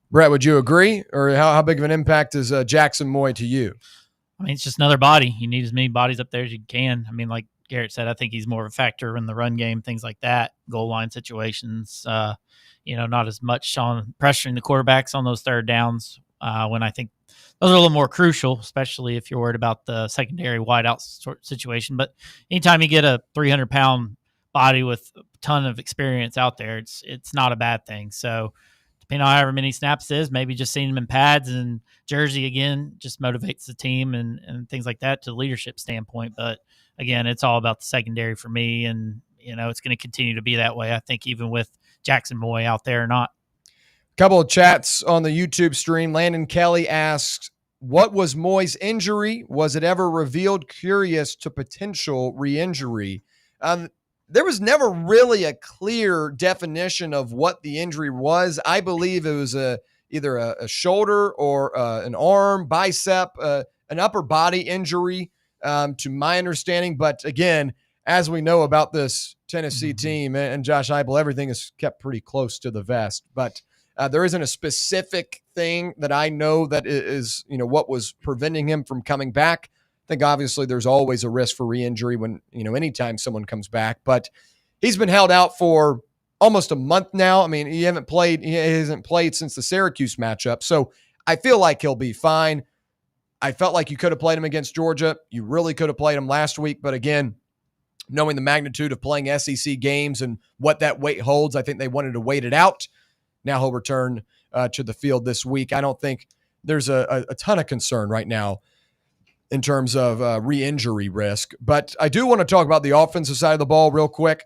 D: Brett, would you agree? Or how big of an impact is Jackson Moy to you?
F: I mean, it's just another body. You need as many bodies up there as you can. I mean, like Garrett said, I think he's more of a factor in the run game, things like that, goal line situations. Not as much on pressuring the quarterbacks on those third downs when I think those are a little more crucial, especially if you're worried about the secondary wideout sort situation. But anytime you get a 300-pound body with a ton of experience out there, it's not a bad thing. So depending on however many snaps it is, maybe just seeing him in pads and jersey again just motivates the team and things like that to the leadership standpoint. But again, it's all about the secondary for me, and it's going to continue to be that way, I think, even with Jackson Moy out there or not.
D: Couple of chats on the YouTube stream. Landon Kelly asked, what was Moy's injury? Was it ever revealed? Curious to potential re-injury. There was never really a clear definition of what the injury was. I believe it was either a shoulder or an arm, bicep, an upper body injury, to my understanding. But again, as we know about this Tennessee team and Josh Heupel, everything is kept pretty close to the vest. But there isn't a specific thing that I know that is, what was preventing him from coming back. I think obviously there's always a risk for re-injury when, anytime someone comes back. But he's been held out for almost a month now. I mean, he hasn't played since the Syracuse matchup. So I feel like he'll be fine. I felt like you could have played him against Georgia. You really could have played him last week. But again, knowing the magnitude of playing SEC games and what that weight holds, I think they wanted to wait it out. Now he'll return to the field this week. I don't think there's a ton of concern right now in terms of re-injury risk. But I do want to talk about the offensive side of the ball real quick,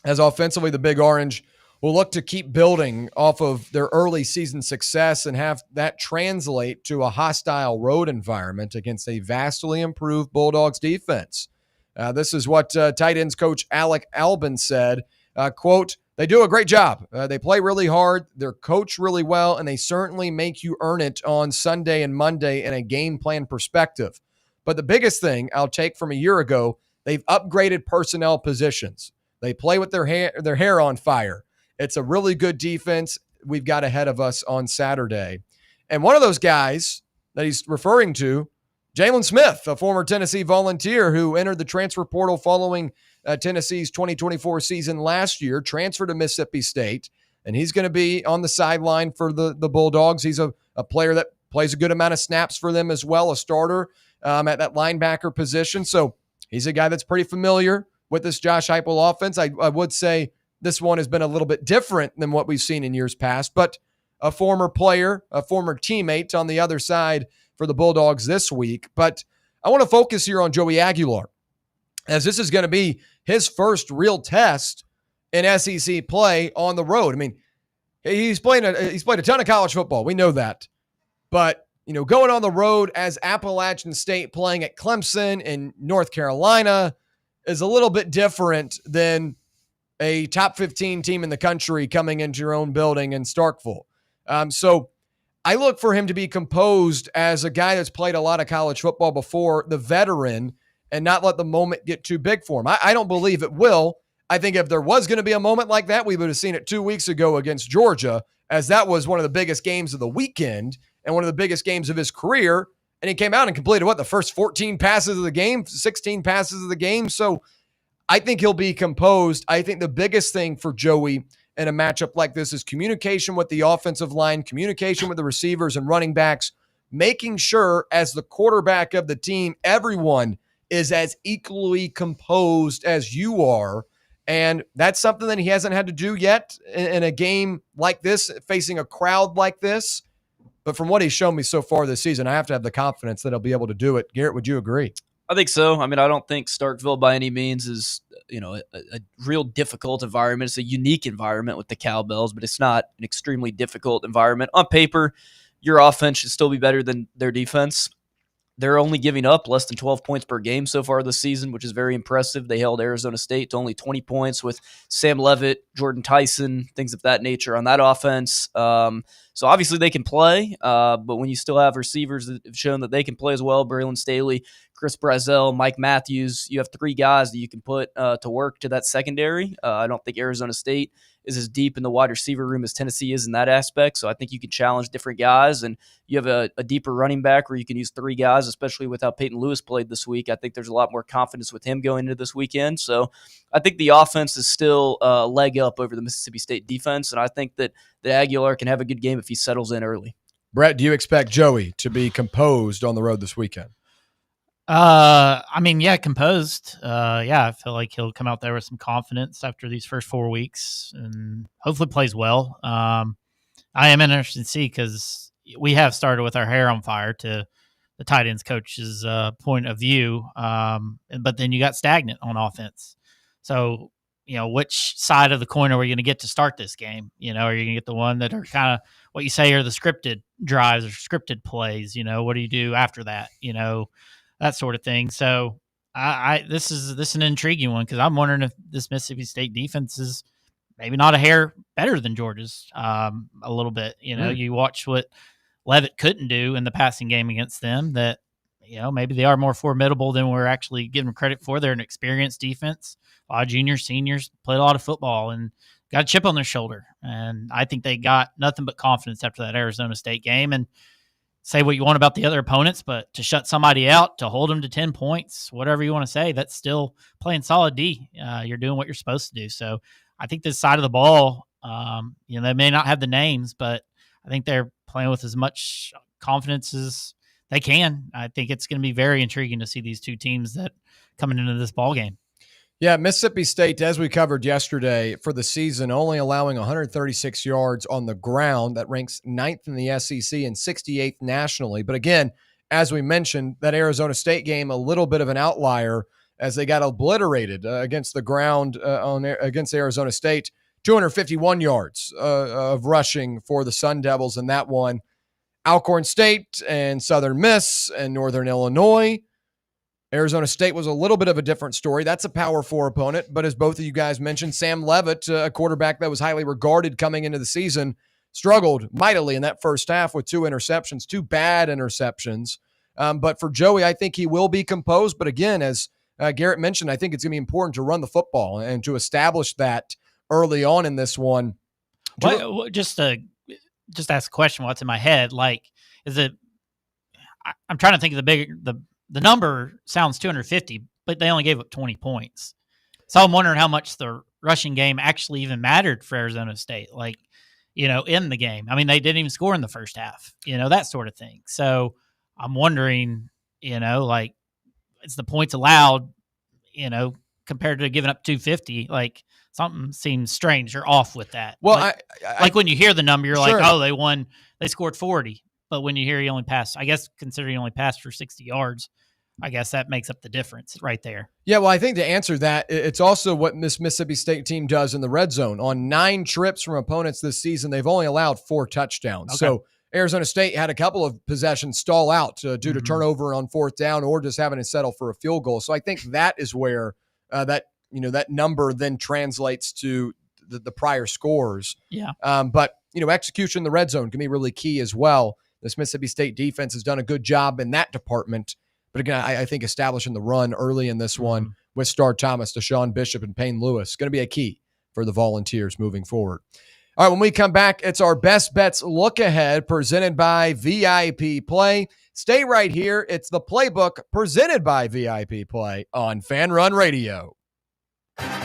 D: as offensively the Big Orange will look to keep building off of their early season success and have that translate to a hostile road environment against a vastly improved Bulldogs defense. This is what tight ends coach Alec Albin said, quote, "They do a great job. They play really hard. They're coached really well, and they certainly make you earn it on Sunday and Monday in a game plan perspective. But the biggest thing I'll take from a year ago, they've upgraded personnel positions. They play with their hair on fire. It's a really good defense we've got ahead of us on Saturday." And one of those guys that he's referring to, Jalen Smith, a former Tennessee Volunteer who entered the transfer portal following Tennessee's 2024 season last year, transferred to Mississippi State, and he's going to be on the sideline for the Bulldogs. He's a player that plays a good amount of snaps for them as well, a starter at that linebacker position. So he's a guy that's pretty familiar with this Josh Heupel offense. I would say this one has been a little bit different than what we've seen in years past, but a former player, a former teammate on the other side for the Bulldogs this week. But I want to focus here on Joey Aguilar, as this is going to be his first real test in SEC play on the road. I mean, he's played a ton of college football. We know that. But, going on the road as Appalachian State playing at Clemson in North Carolina is a little bit different than a top 15 team in the country coming into your own building in Starkville. So I look for him to be composed as a guy that's played a lot of college football before, the veteran, and not let the moment get too big for him. I don't believe it will. I think if there was going to be a moment like that, we would have seen it 2 weeks ago against Georgia, as that was one of the biggest games of the weekend and one of the biggest games of his career. And he came out and completed the first 14 passes of the game, 16 passes of the game. So I think he'll be composed. I think the biggest thing for Joey in a matchup like this is communication with the offensive line, communication with the receivers and running backs, making sure as the quarterback of the team, everyone is as equally composed as you are. And that's something that he hasn't had to do yet in a game like this, facing a crowd like this. But from what he's shown me so far this season, I have to have the confidence that he'll be able to do it. Garrett, would you agree?
E: I think so. I mean, I don't think Starkville by any means is, a real difficult environment. It's a unique environment with the Cowbells, but it's not an extremely difficult environment. On paper, your offense should still be better than their defense. They're only giving up less than 12 points per game so far this season, which is very impressive. They held Arizona State to only 20 points with Sam Leavitt, Jordan Tyson, things of that nature on that offense. So obviously they can play, but when you still have receivers that have shown that they can play as well, Braylon Staley, Chris Brazel, Mike Matthews, you have three guys that you can put to work to that secondary. I don't think Arizona State is as deep in the wide receiver room as Tennessee is in that aspect. So I think you can challenge different guys, and you have a deeper running back where you can use three guys, especially with how Peyton Lewis played this week. I think there's a lot more confidence with him going into this weekend. So I think the offense is still a leg up over the Mississippi State defense, and I think that Aguilar can have a good game if he settles in early.
D: Brett, do you expect Joey to be composed on the road this weekend?
F: Composed. I feel like he'll come out there with some confidence after these first 4 weeks and hopefully plays well. I am interested to see because we have started with our hair on fire to the tight ends coach's point of view. But then you got stagnant on offense. So, which side of the coin are we going to get to start this game? Are you going to get the one that are kind of what you say are the scripted drives or scripted plays? What do you do after that? That sort of thing. So this is an intriguing one because I'm wondering if this Mississippi State defense is maybe not a hair better than Georgia's a little bit. You watch what Leavitt couldn't do in the passing game against them, that maybe they are more formidable than we're actually giving them credit for. They're an experienced defense. A lot of juniors, seniors played a lot of football and got a chip on their shoulder. And I think they got nothing but confidence after that Arizona State game. And say what you want about the other opponents, but to shut somebody out, to hold them to 10 points, whatever you want to say, that's still playing solid D. You're doing what you're supposed to do. So I think this side of the ball, they may not have the names, but I think they're playing with as much confidence as they can. I think it's going to be very intriguing to see these two teams that coming into this ball game.
D: Yeah, Mississippi State, as we covered yesterday, for the season, only allowing 136 yards on the ground. That ranks 9th in the SEC and 68th nationally. But again, as we mentioned, that Arizona State game, a little bit of an outlier as they got obliterated against the ground against Arizona State. 251 yards of rushing for the Sun Devils in that one. Alcorn State and Southern Miss and Northern Illinois. Arizona State was a little bit of a different story. That's a Power 4 opponent, but as both of you guys mentioned, Sam Leavitt, a quarterback that was highly regarded coming into the season, struggled mightily in that first half with 2 interceptions, 2 bad interceptions. But for Joey, I think he will be composed. But again, as Garrett mentioned, I think it's going to be important to run the football and to establish that early on in this one.
F: Just ask a question. What's in my head? Like, is it? I'm trying to think of the number sounds 250, but they only gave up 20 points. So I'm wondering how much the rushing game actually even mattered for Arizona State. Like, in the game. I mean, they didn't even score in the first half. That sort of thing. So I'm wondering, like, it's the points allowed, compared to giving up 250. Like, something seems strange or off with that.
D: Well,
F: like when you hear the number, you're
D: sure.
F: like, oh, they scored 40. But when you hear he only passed, I guess considering he only passed for 60 yards, I guess that makes up the difference right there.
D: Yeah, well, I think to answer that, it's also what this Mississippi State team does in the red zone. On 9 trips from opponents this season, they've only allowed 4 touchdowns.
F: Okay.
D: So Arizona State had a couple of possessions stall out due to turnover on fourth down or just having to settle for a field goal. So I think that is where that number then translates to the prior scores.
F: Yeah.
D: But execution in the red zone can be really key as well. This Mississippi State defense has done a good job in that department. But again, I think establishing the run early in this one with Star Thomas, Deshaun Bishop, and Payne Lewis is going to be a key for the Volunteers moving forward. All right, when we come back, it's our Best Bets Look Ahead presented by VIP Play. Stay right here. It's the Playbook presented by VIP Play on Fan Run Radio.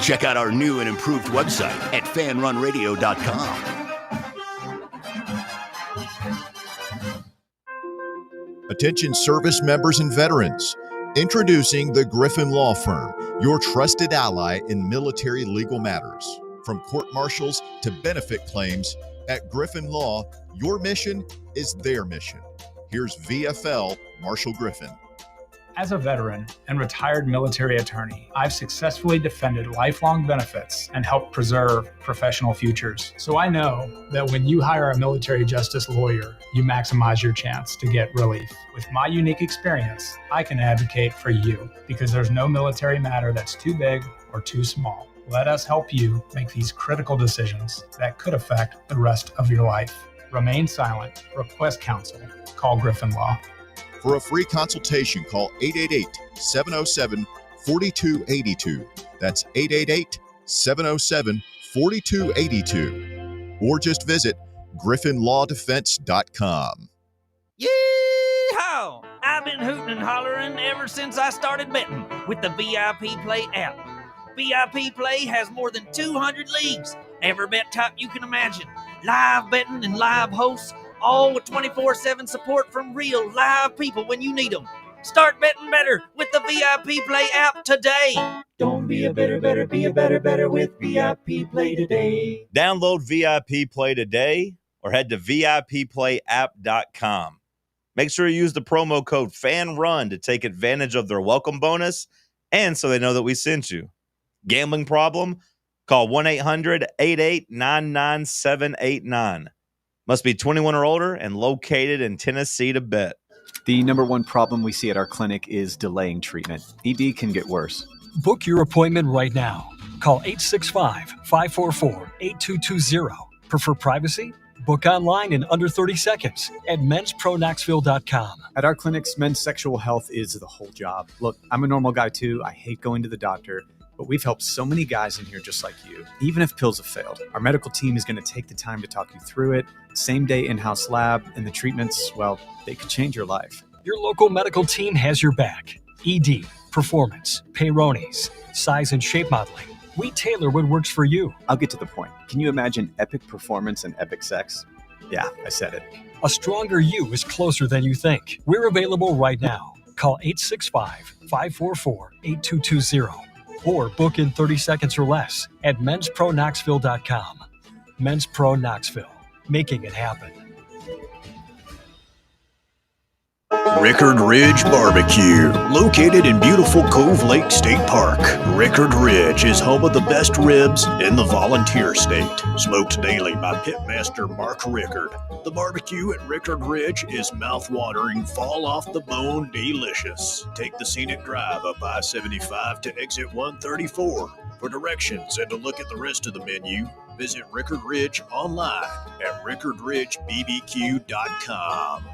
C: Check out our new and improved website at fanrunradio.com.
N: Attention service members and veterans. Introducing the Griffin Law Firm, your trusted ally in military legal matters. From court martials to benefit claims, at Griffin Law, your mission is their mission. Here's VFL Marshall Griffin.
O: As a veteran and retired military attorney, I've successfully defended lifelong benefits and helped preserve professional futures. So I know that when you hire a military justice lawyer, you maximize your chance to get relief. With my unique experience, I can advocate for you because there's no military matter that's too big or too small. Let us help you make these critical decisions that could affect the rest of your life. Remain silent. Request counsel. Call Griffin Law.
N: For a free consultation, call 888-707-4282. That's 888-707-4282. Or just visit griffinlawdefense.com.
P: Yee-haw! I've been hooting and hollering ever since I started betting with the VIP Play app. VIP Play has more than 200 leagues, every bet type you can imagine, live betting and live hosts, all with 24/7 support from real live people when you need them. Start betting better with the VIP Play app today.
Q: Don't be a better, be a better with VIP Play today.
H: Download VIP Play today or head to VIPPlayApp.com. Make sure you use the promo code FANRUN to take advantage of their welcome bonus and so they know that we sent you. Gambling problem? Call 1-800-8899-789. Must be 21 or older and located in Tennessee to bet.
R: The number one problem we see at our clinic is delaying treatment. ED can get worse.
S: Book your appointment right now. Call 865-544-8220. Prefer privacy? Book online in under 30 seconds at menspronknoxville.com.
R: At our clinics, men's sexual health is the whole job. Look, I'm a normal guy too. I hate going to the doctor. But we've helped so many guys in here just like you. Even if pills have failed, our medical team is going to take the time to talk you through it. Same day in-house lab, and the treatments, well, they could change your life.
S: Your local medical team has your back. ED, performance, Peyronie's, size and shape modeling. We tailor what works for you.
R: I'll get to the point. Can you imagine epic performance and epic sex? Yeah, I said it.
S: A stronger you is closer than you think. We're available right now. Call 865-544-8220. Or book in 30 seconds or less at menspronknoxville.com. Men's Pro Knoxville, making it happen.
T: Rickard Ridge Barbecue, located in beautiful Cove Lake State Park. Rickard Ridge is home of the best ribs in the Volunteer State. Smoked daily by Pitmaster Mark Rickard. The barbecue at Rickard Ridge is mouth-watering, fall-off-the-bone delicious. Take the scenic drive up I-75 to exit 134. For directions and to look at the rest of the menu, visit Rickard Ridge online at rickardridgebbq.com.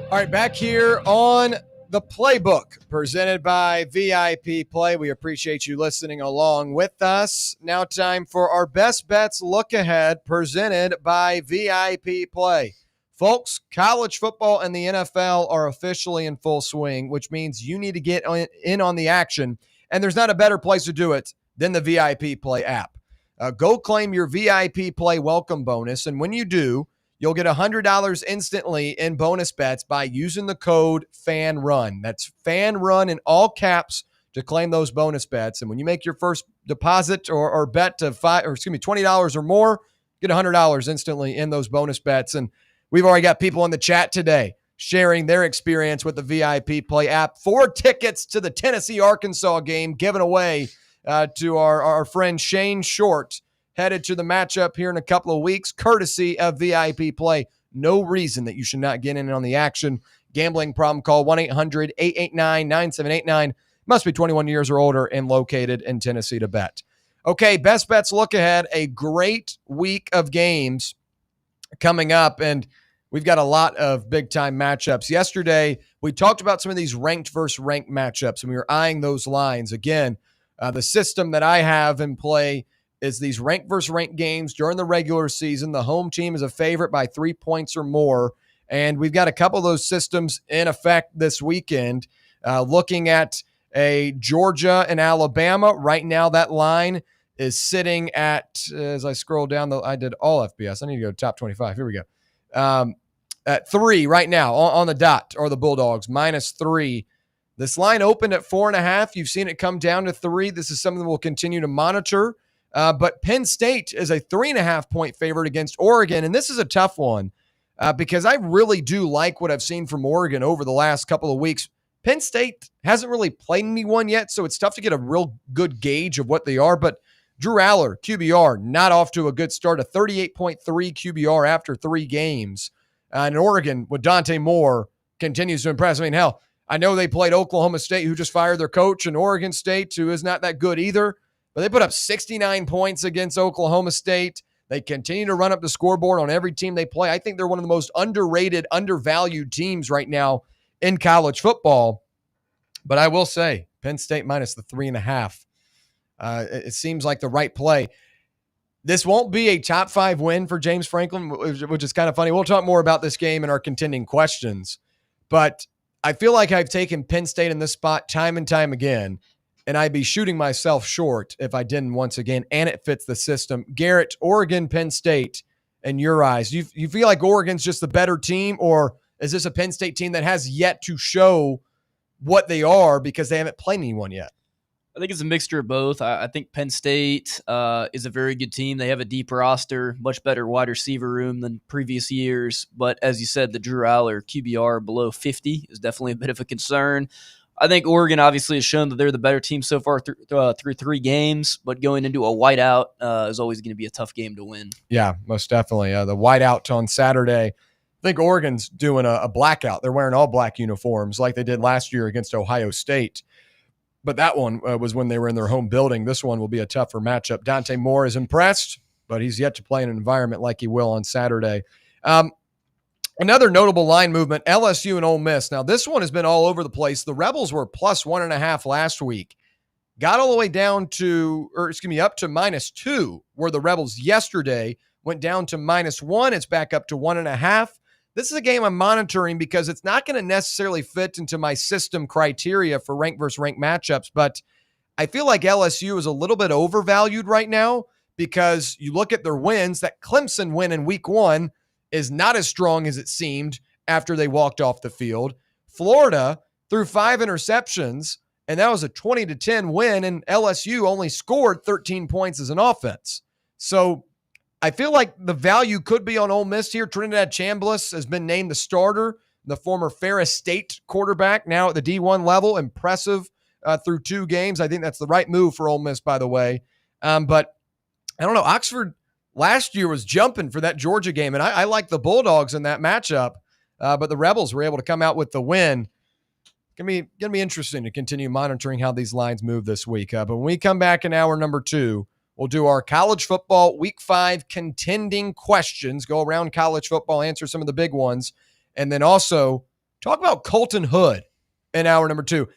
D: All right, back here on the Playbook presented by VIP Play. We appreciate you listening along with us. Now time for our Best Bets Look Ahead presented by VIP Play. Folks, college football and the NFL are officially in full swing, which means you need to get in on the action, and there's not a better place to do it than the VIP Play app. Go claim your VIP Play welcome bonus, and when you do, you'll get $100 instantly in bonus bets by using the code FANRUN. That's FANRUN in all caps to claim those bonus bets. And when you make your first deposit or bet to $20 or more, get $100 instantly in those bonus bets. And we've already got people in the chat today sharing their experience with the VIP Play app. 4 tickets to the Tennessee-Arkansas game given away to our friend Shane Short, headed to the matchup here in a couple of weeks, courtesy of VIP Play. No reason that you should not get in on the action. Gambling problem, call 1-800-889-9789. Must be 21 years or older and located in Tennessee to bet. Okay, Best Bets look ahead. A great week of games coming up, and we've got a lot of big-time matchups. Yesterday, we talked about some of these ranked versus ranked matchups, and we were eyeing those lines. Again, the system that I have in play is these ranked versus ranked games during the regular season. The home team is a favorite by 3 points or more, and we've got a couple of those systems in effect this weekend. Looking at a Georgia and Alabama, right now that line is sitting at, as I scroll down, I did all FBS. I need to go to top 25. Here we go. At 3 right now on the dot, or the Bulldogs, -3. This line opened at 4.5. You've seen it come down to 3. This is something we'll continue to monitor. But Penn State is a 3.5-point favorite against Oregon, and this is a tough one because I really do like what I've seen from Oregon over the last couple of weeks. Penn State hasn't really played anyone yet, so it's tough to get a real good gauge of what they are, but Drew Aller, QBR, not off to a good start, a 38.3 QBR after 3 games. And Oregon, with Dante Moore, continues to impress. I mean, hell, I know they played Oklahoma State, who just fired their coach, and Oregon State, who is not that good either. But they put up 69 points against Oklahoma State. They continue to run up the scoreboard on every team they play. I think they're one of the most underrated, undervalued teams right now in college football. But I will say, Penn State minus the 3.5. It seems like the right play. This won't be a top 5 win for James Franklin, which is kind of funny. We'll talk more about this game in our contending questions. But I feel like I've taken Penn State in this spot time and time again, and I'd be shooting myself short if I didn't once again, and it fits the system. Garrett, Oregon, Penn State, in your eyes, you feel like Oregon's just the better team, or is this a Penn State team that has yet to show what they are because they haven't played anyone yet?
E: I think it's a mixture of both. I think Penn State is a very good team. They have a deep roster, much better wide receiver room than previous years. But as you said, the Drew Aller QBR below 50 is definitely a bit of a concern. I think Oregon obviously has shown that they're the better team so far through 3 games, but going into a whiteout is always going to be a tough game to win.
D: Yeah, most definitely. The whiteout on Saturday, I think Oregon's doing a blackout. They're wearing all black uniforms like they did last year against Ohio State. But that one was when they were in their home building. This one will be a tougher matchup. Dante Moore is impressed, but he's yet to play in an environment like he will on Saturday. Another notable line movement, LSU and Ole Miss. Now, this one has been all over the place. The Rebels were plus 1.5 last week. Got all the way down to, up to -2, where the Rebels yesterday went down to -1. It's back up to 1.5. This is a game I'm monitoring because it's not going to necessarily fit into my system criteria for rank versus rank matchups, but I feel like LSU is a little bit overvalued right now because you look at their wins. That Clemson win in week 1 is not as strong as it seemed after they walked off the field. Florida threw 5 interceptions, and that was a 20-10 win, and LSU only scored 13 points as an offense. So I feel like the value could be on Ole Miss here. Trinidad Chambliss has been named the starter, the former Ferris State quarterback, now at the D1 level. Impressive through 2 games. I think that's the right move for Ole Miss, by the way. But I don't know. Oxford last year was jumping for that Georgia game, and I like the Bulldogs in that matchup. But the Rebels were able to come out with the win. Gonna be interesting to continue monitoring how these lines move this week. But when we come back in hour number 2, we'll do our college football week 5 contending questions, go around college football, answer some of the big ones, and then also talk about Colton Hood in hour number 2.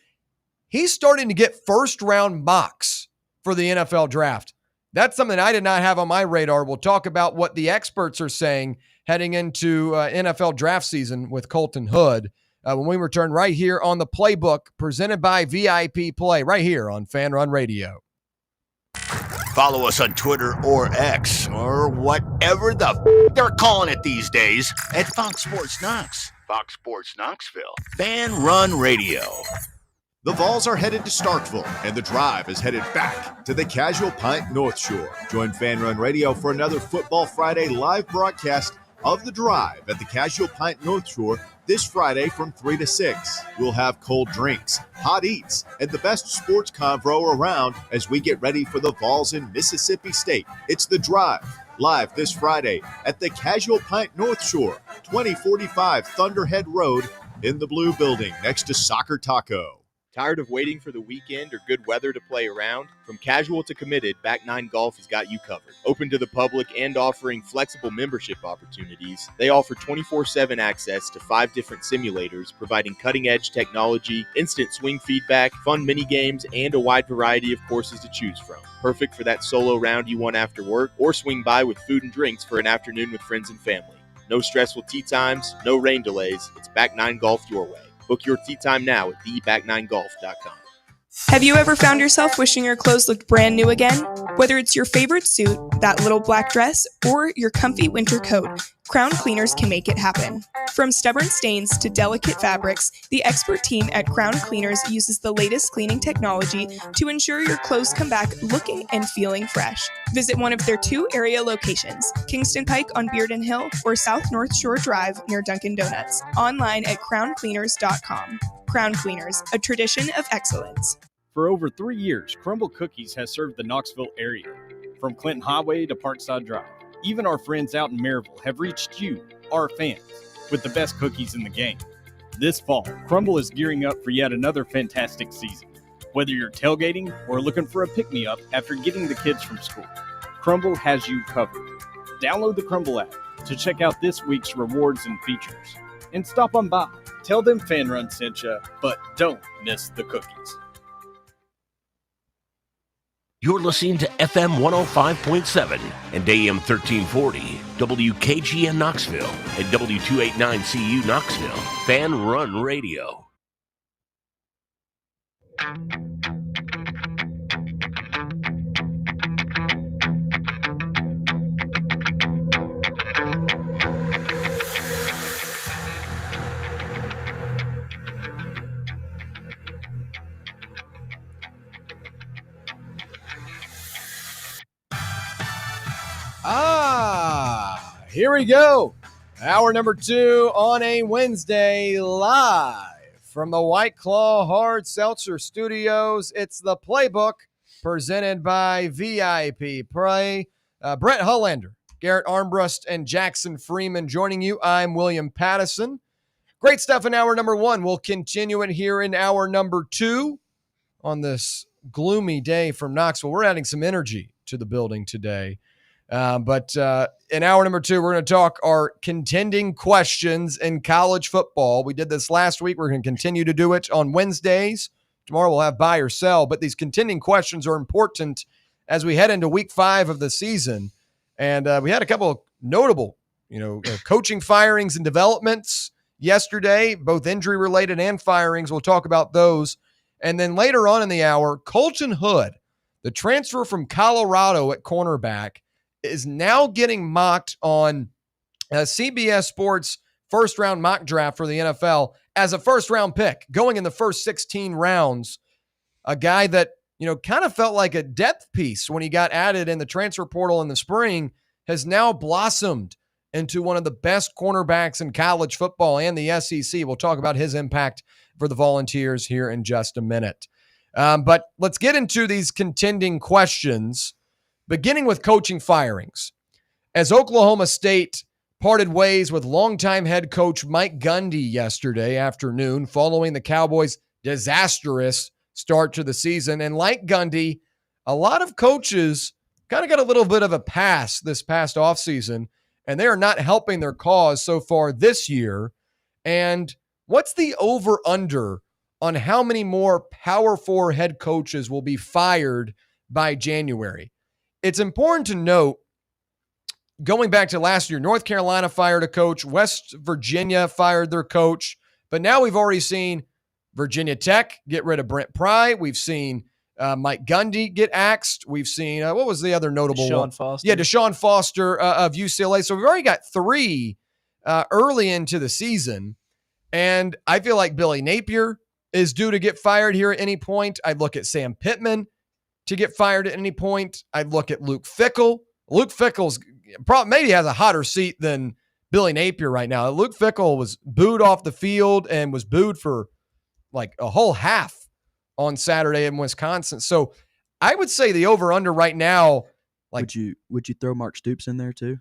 D: He's starting to get first-round mocks for the NFL draft. That's something I did not have on my radar. We'll talk about what the experts are saying heading into NFL draft season with Colton Hood when we return right here on the Playbook, presented by VIP Play, right here on Fan Run Radio.
T: Follow us on Twitter or X or whatever the they're calling it these days at Fox Sports Knox, Fox Sports Knoxville, Fan Run Radio.
N: The Vols are headed to Starkville, and the Drive is headed back to the Casual Pint North Shore. Join Fan Run Radio for another Football Friday live broadcast of the Drive at the Casual Pint North Shore this Friday from 3 to 6. We'll have cold drinks, hot eats, and the best sports convo around as we get ready for the Vols in Mississippi State. It's The Drive, live this Friday at the Casual Pint North Shore, 2045 Thunderhead Road in the Blue Building next to Soccer Taco.
U: Tired of waiting for the weekend or good weather to play around? From casual to committed, Back Nine Golf has got you covered. Open to the public and offering flexible membership opportunities, they offer 24/7 access to 5 different simulators, providing cutting-edge technology, instant swing feedback, fun mini games, and a wide variety of courses to choose from. Perfect for that solo round you want after work, or swing by with food and drinks for an afternoon with friends and family. No stressful tee times, no rain delays. It's Back Nine Golf your way. Book your tee time now at theback9golf.com.
V: Have you ever found yourself wishing your clothes looked brand new again? Whether it's your favorite suit, that little black dress, or your comfy winter coat, Crown Cleaners can make it happen. From stubborn stains to delicate fabrics, the expert team at Crown Cleaners uses the latest cleaning technology to ensure your clothes come back looking and feeling fresh. Visit one of their 2 area locations, Kingston Pike on Bearden Hill or South North Shore Drive near Dunkin' Donuts. Online at crowncleaners.com. Crown Cleaners, a tradition of excellence.
W: For over 3 years, Crumble Cookies has served the Knoxville area, from Clinton Highway to Parkside Drive. Even our friends out in Maryville have reached you, our fans, with the best cookies in the game. This fall, Crumble is gearing up for yet another fantastic season. Whether you're tailgating or looking for a pick-me-up after getting the kids from school, Crumble has you covered. Download the Crumble app to check out this week's rewards and features. And stop on by. Tell them Fan Run sent you, but don't miss the cookies.
C: You're listening to FM 105.7 and AM 1340, WKGN Knoxville, and W289CU Knoxville, Fan Run Radio.
D: Here we go. Hour number 2 on a Wednesday, live from the White Claw Hard Seltzer Studios. It's the Playbook presented by VIP Play. Brett Hullander, Garrett Armbrust, and Jackson Freeman joining you. I'm William Pattison. Great stuff in hour number 1. We'll continue it here in hour number 2 on this gloomy day from Knoxville. We're adding some energy to the building today. But in hour number 2, we're going to talk our contending questions in college football. We did this last week. We're going to continue to do it on Wednesdays. Tomorrow we'll have buy or sell. But these contending questions are important as we head into week 5 of the season. And we had a couple of notable, coaching firings and developments yesterday, both injury-related and firings. We'll talk about those. And then later on in the hour, Colton Hood, the transfer from Colorado at cornerback, is now getting mocked on CBS Sports first-round mock draft for the NFL as a first-round pick, going in the first 16 rounds. A guy that, kind of felt like a depth piece when he got added in the transfer portal in the spring, has now blossomed into one of the best cornerbacks in college football and the SEC. We'll talk about his impact for the Volunteers here in just a minute. But let's get into these contending questions, beginning with coaching firings. As Oklahoma State parted ways with longtime head coach Mike Gundy yesterday afternoon following the Cowboys' disastrous start to the season. And like Gundy, a lot of coaches kind of got a little bit of a pass this past offseason, and they are not helping their cause so far this year. And what's the over-under on how many more Power 4 head coaches will be fired by January? It's important to note, going back to last year, North Carolina fired a coach, West Virginia fired their coach, but now we've already seen Virginia Tech get rid of Brent Pry. We've seen Mike Gundy get axed. We've seen, what was the other notable one?
E: Deshaun Foster.
D: Yeah, Deshaun Foster of UCLA. So we've already got 3 early into the season, and I feel like Billy Napier is due to get fired here at any point. I'd look at Sam Pittman to get fired at any point. I'd look at Luke Fickell. Luke Fickell's maybe has a hotter seat than Billy Napier right now. Luke Fickell was booed off the field and was booed for like a whole half on Saturday in Wisconsin. So I would say the over-under right now, like,
A: would you throw Mark Stoops in there too?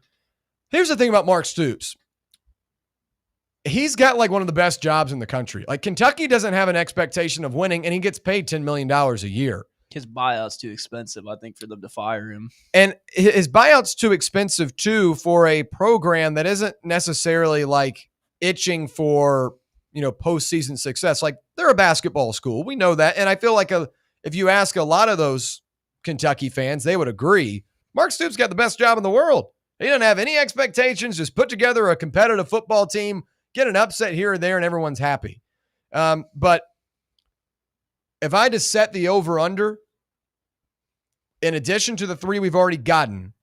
D: Here's the thing about Mark Stoops. He's got like one of the best jobs in the country. Like, Kentucky doesn't have an expectation of winning, and he gets paid $10 million a year.
E: His buyout's too expensive, I think, for them to fire him.
D: And his buyout's too expensive, too, for a program that isn't necessarily like itching for, postseason success. Like, they're a basketball school. We know that. And I feel like if you ask a lot of those Kentucky fans, they would agree. Mark Stoops got the best job in the world. He doesn't have any expectations. Just put together a competitive football team, get an upset here or there, and everyone's happy. But if I had to set the over-under, in addition to the 3 we've already gotten,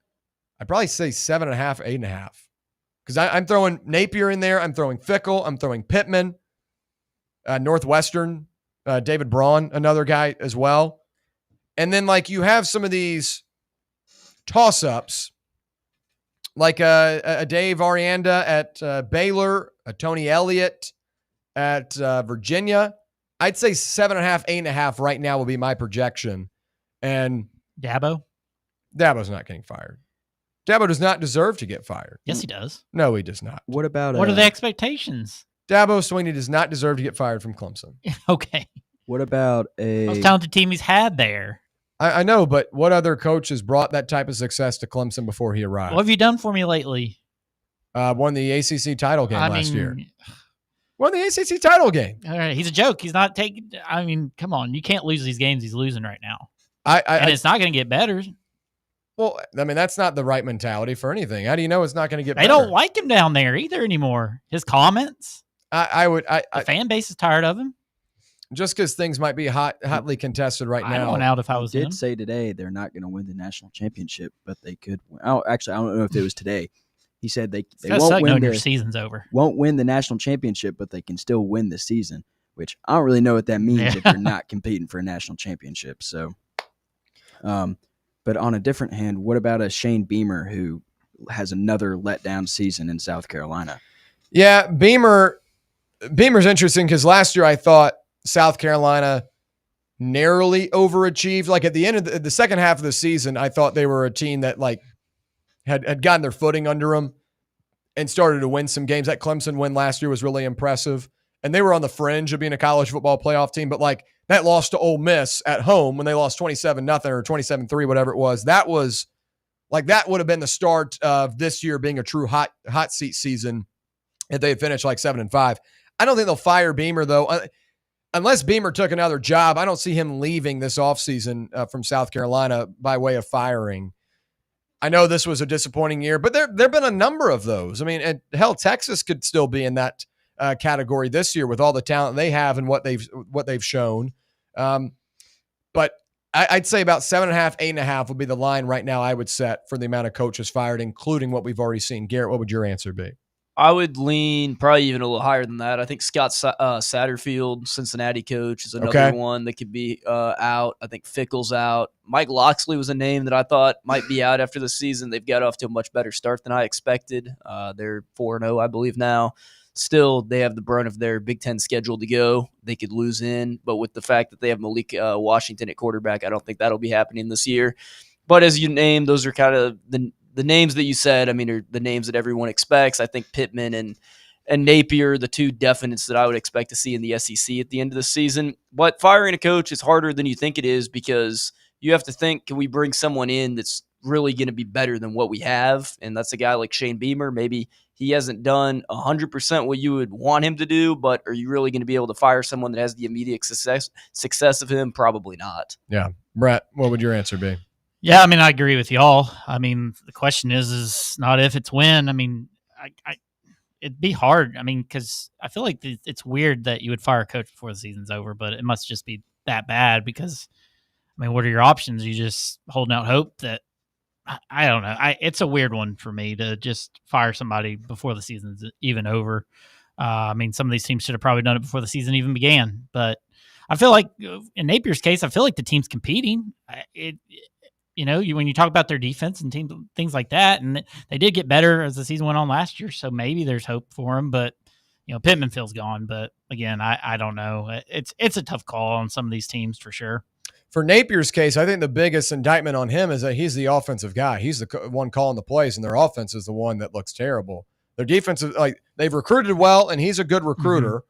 D: I'd probably say 7.5, 8.5. Because I'm throwing Napier in there. I'm throwing Fickell. I'm throwing Pittman. Northwestern, David Braun, another guy as well. And then, like, you have some of these toss-ups, like a Dave Arianda at Baylor, a Tony Elliott at Virginia. I'd say 7.5, 8.5 right now will be my projection. And
F: Dabo's
D: not getting fired. Dabo does not deserve to get fired.
F: Yes, he does.
D: No, he does not.
A: What about
F: what are the expectations?
D: Dabo Swinney does not deserve to get fired from Clemson.
F: Okay.
A: What about
F: most talented team he's had there?
D: I know, but what other coach has brought that type of success to Clemson before he arrived?
F: What have you done for me lately?
D: Won the ACC title game last year. Won the ACC title game.
F: All right, he's a joke. He's not taking. I mean, come on, you can't lose these games he's losing right now. And it's not going to get better.
D: Well, I mean, that's not the right mentality for anything. How do you know it's not going to get better?
F: They don't like him down there either anymore. His comments.
D: The
F: fan base is tired of him.
D: Just because things might be hotly contested right now.
F: I want out if I was
A: He
F: him.
A: did say today they're not going to win the national championship, but they could win. Oh, actually, I don't know if it was today. He said they won't win
F: your season's over.
A: Won't win the national championship, but they can still win the season, which I don't really know what that means if you're not competing for a national championship. So, but on a different hand, what about a Shane Beamer who has another letdown season in South Carolina?
D: Yeah, Beamer's interesting because last year I thought South Carolina narrowly overachieved. Like at the end of the second half of the season, I thought they were a team that like had gotten their footing under them and started to win some games. That Clemson win last year was really impressive. And they were on the fringe of being a college football playoff team. But like that loss to Ole Miss at home when they lost 27-0 or 27-3, whatever it was, that was like, that would have been the start of this year being a true hot seat season if they had finished like 7-5. I don't think they'll fire Beamer though. Unless Beamer took another job, I don't see him leaving this offseason from South Carolina by way of firing. I know this was a disappointing year, but there have been a number of those. I mean, hell, Texas could still be in that category this year with all the talent they have and what they've shown. But I'd say about 7.5, 8.5 would be the line right now I would set for the amount of coaches fired, including what we've already seen. Garrett, what would your answer be?
E: I would lean probably even a little higher than that. I think Scott Satterfield, Cincinnati coach, is another one that could be out. I think Fickell's out. Mike Loxley was a name that I thought might be out after the season. They've got off to a much better start than I expected. They're 4-0, I believe, now. Still, they have the brunt of their Big Ten schedule to go. They could lose in, but with the fact that they have Malik Washington at quarterback, I don't think that'll be happening this year. But as you named, those are kind of the names that you said, I mean, are the names that everyone expects. I think Pittman and Napier, the two definites that I would expect to see in the SEC at the end of the season. But firing a coach is harder than you think it is because you have to think, can we bring someone in that's really going to be better than what we have? And that's a guy like Shane Beamer. Maybe he hasn't done 100% what you would want him to do, but are you really going to be able to fire someone that has the immediate success of him? Probably not.
D: Yeah. Brett, what would your answer be?
F: Yeah, I mean, I agree with y'all. I mean, the question is not if, it's when. I mean, it'd be hard. I mean, because I feel like it's weird that you would fire a coach before the season's over, but it must just be that bad because, I mean, what are your options? You just holding out hope that, I don't know. It's a weird one for me to just fire somebody before the season's even over. I mean, some of these teams should have probably done it before the season even began, but I feel like in Napier's case, I feel like the team's competing. when you talk about their defense and things like that, and they did get better as the season went on last year, so maybe there's hope for them. But Pittman feels gone. But again, I don't know. It's a tough call on some of these teams for sure.
D: For Napier's case, I think the biggest indictment on him is that he's the offensive guy. He's the one calling the plays, and their offense is the one that looks terrible. Their defense is they've recruited well, and he's a good recruiter.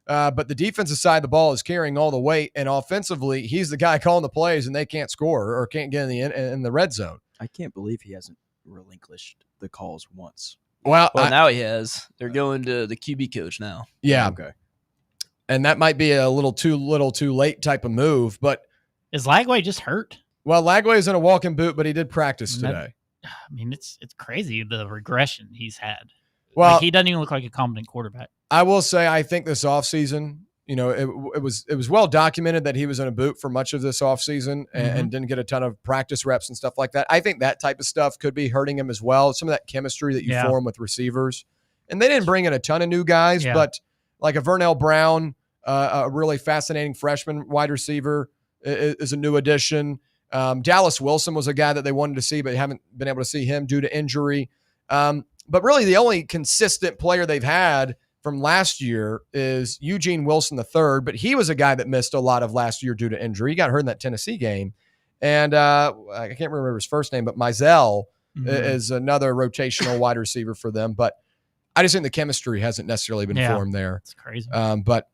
D: But the defensive side of the ball is carrying all the weight, and offensively, he's the guy calling the plays, and they can't score or can't get in the red zone.
A: I can't believe he hasn't relinquished the calls once.
D: Well,
E: now he has. They're going to the QB coach now.
D: Yeah.
A: Okay.
D: And that might be a little too late type of move, but
F: is Lagway just hurt?
D: Well, Lagway is in a walking boot, but he did practice today.
F: I mean, it's crazy the regression he's had.
D: Well,
F: he doesn't even look like a competent quarterback.
D: I will say, I think this offseason, it was well documented that he was in a boot for much of this offseason and didn't get a ton of practice reps and stuff like that. I think that type of stuff could be hurting him as well. Some of that chemistry that you form with receivers. And they didn't bring in a ton of new guys, but like a Vernell Brown, a really fascinating freshman wide receiver, is a new addition. Dallas Wilson was a guy that they wanted to see, but haven't been able to see him due to injury. But really the only consistent player they've had from last year is Eugene Wilson III, but he was a guy that missed a lot of last year due to injury. He got hurt in that Tennessee game. And I can't remember his first name, but Mizell is another rotational wide receiver for them. But I just think the chemistry hasn't necessarily been formed there.
F: It's crazy.
D: But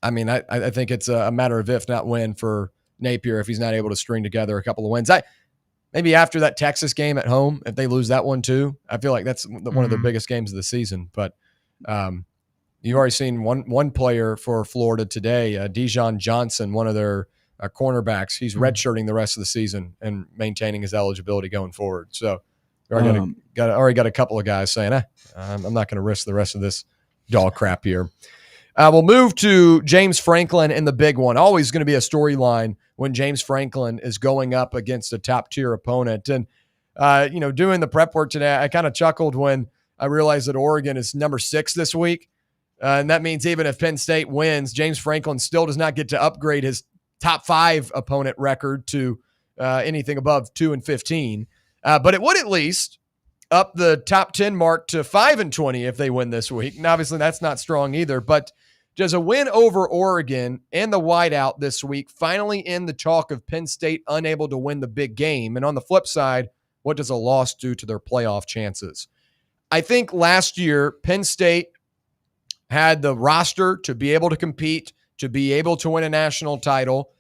D: I mean, I think it's a matter of if not when for Napier if he's not able to string together a couple of wins. Maybe after that Texas game at home, if they lose that one too, I feel like that's one of their biggest games of the season. But you've already seen one player for Florida today, Dijon Johnson, one of their cornerbacks. He's redshirting the rest of the season and maintaining his eligibility going forward. So already got a couple of guys saying, I'm not going to risk the rest of this dog crap here. We'll move to James Franklin in the big one. Always going to be a storyline when James Franklin is going up against a top-tier opponent. And, doing the prep work today, I kind of chuckled when I realized that Oregon is number 6 this week. And that means even if Penn State wins, James Franklin still does not get to upgrade his top 5 opponent record to anything above 2-15. But it would at least up the top 10 mark to 5-20 if they win this week. And obviously that's not strong either, but does a win over Oregon and the whiteout this week finally end the talk of Penn State unable to win the big game? And on the flip side, what does a loss do to their playoff chances? I think last year, Penn State had the roster to be able to compete, to be able to win a national title.